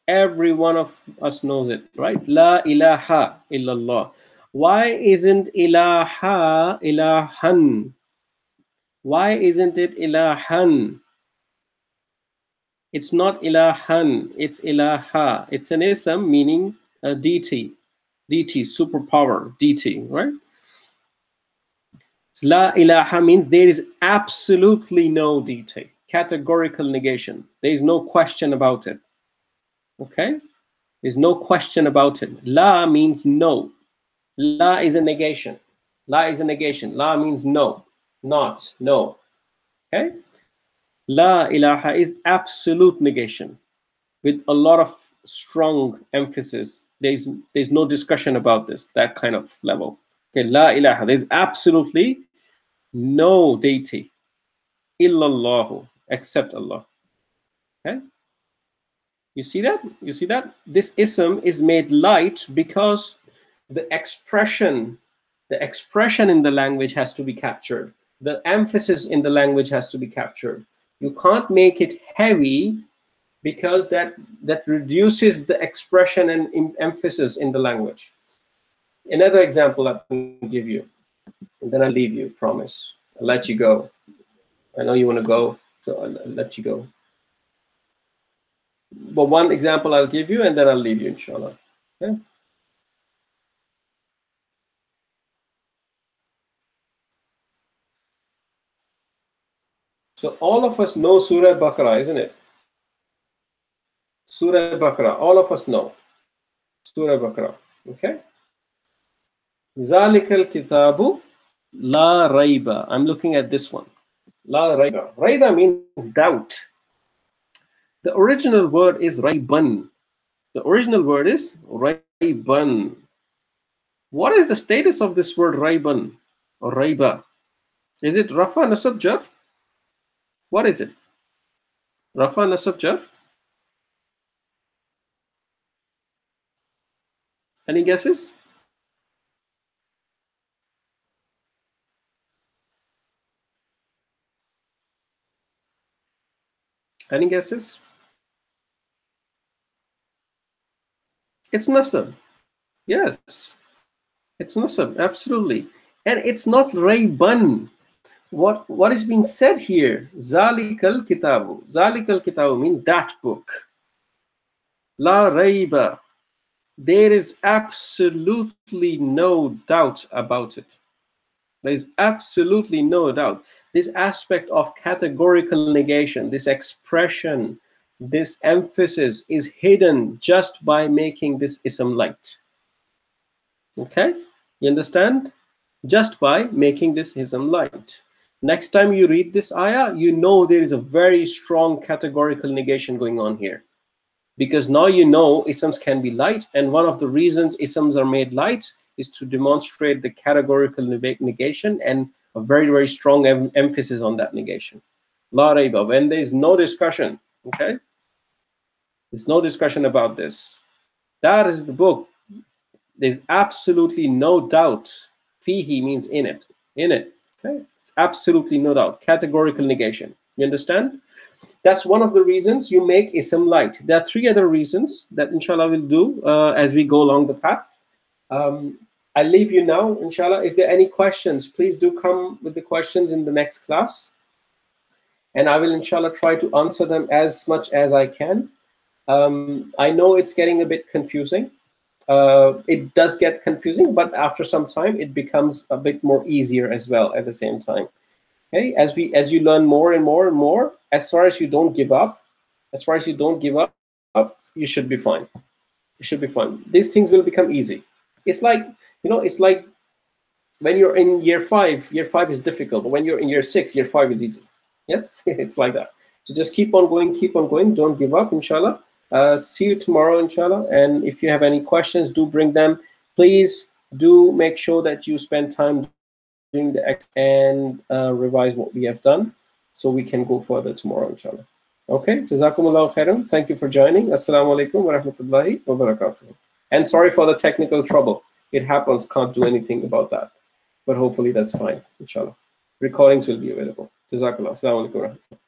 Every one of us knows it, right? La ilaha illallah. Why isn't ilaha ilahan? Why isn't it ilahan? It's not ilahan, it's ilaha. It's an ism meaning a deity, superpower, deity, right? So la ilaha means there is absolutely no deity, categorical negation. There is no question about it. Okay? There's no question about it. La means no. La is a negation. La is a negation. La means no, not, no. Okay? La ilaha is absolute negation with a lot of strong emphasis. There's no discussion about this, that kind of level. Okay, la ilaha, there's absolutely no deity, illallahu, except Allah. Okay? You see that? You see that? This ism is made light because the expression in the language has to be captured. The emphasis in the language has to be captured. You can't make it heavy because that reduces the expression and emphasis in the language. Another example I can give you, and then I'll leave you, promise. I'll let you go. I know you want to go, so I'll let you go. But one example I'll give you, and then I'll leave you, inshallah. Okay? So all of us know Surah Baqarah, isn't it? Surah Baqarah, all of us know Surah Baqarah. Okay? Zalikal kitabu la raiba. I'm looking at this one. La raiba. Raiba means doubt. The original word is raiban. The original word is raiban. What is the status of this word raiban or raiba? Is it rafa nasab jar? What is it? Rafa, nasab, jar. Any guesses? Any guesses? It's nasab. Yes, it's nasab. Absolutely, and it's not rayban. What is being said here? Zalikal kitabu. Zalikal kitabu means that book. La rayba. There is absolutely no doubt about it. There is absolutely no doubt. This aspect of categorical negation, this expression, this emphasis is hidden just by making this ism light. Okay? You understand? Just by making this ism light. Next time you read this ayah, you know there is a very strong categorical negation going on here. Because now you know isms can be light, and one of the reasons isms are made light is to demonstrate the categorical negation and a very, very strong emphasis on that negation. La raiba, when there is no discussion, okay? There's no discussion about this. That is the book. There's absolutely no doubt. Fihi means in it. In it. Okay? It's absolutely no doubt. Categorical negation. You understand? That's one of the reasons you make ism light. There are three other reasons that inshallah we'll do as we go along the path. I'll leave you now, inshallah. If there are any questions, please do come with the questions in the next class. And I will inshallah try to answer them as much as I can. I know it's getting a bit confusing. It does get confusing, but after some time, it becomes a bit more easier as well at the same time. Okay, as you learn more and more and more, as far as you don't give up, you should be fine. You should be fine. These things will become easy. It's like, it's like when you're in year 5 is difficult, but when you're in year 6, year 5 is easy. Yes, it's like that. So just keep on going, don't give up, inshallah. See you tomorrow, inshallah. And if you have any questions, do bring them. Please do make sure that you spend time doing the X and revise what we have done so we can go further tomorrow, inshallah. Okay, Jazakumullahu khairan. Thank you for joining. Assalamu alaikum wa rahmatullahi wa barakatuh. And sorry for the technical trouble. It happens, can't do anything about that. But hopefully that's fine, inshallah. Recordings will be available. Jazakallah. Assalamu alaikum wa rahmatullahi.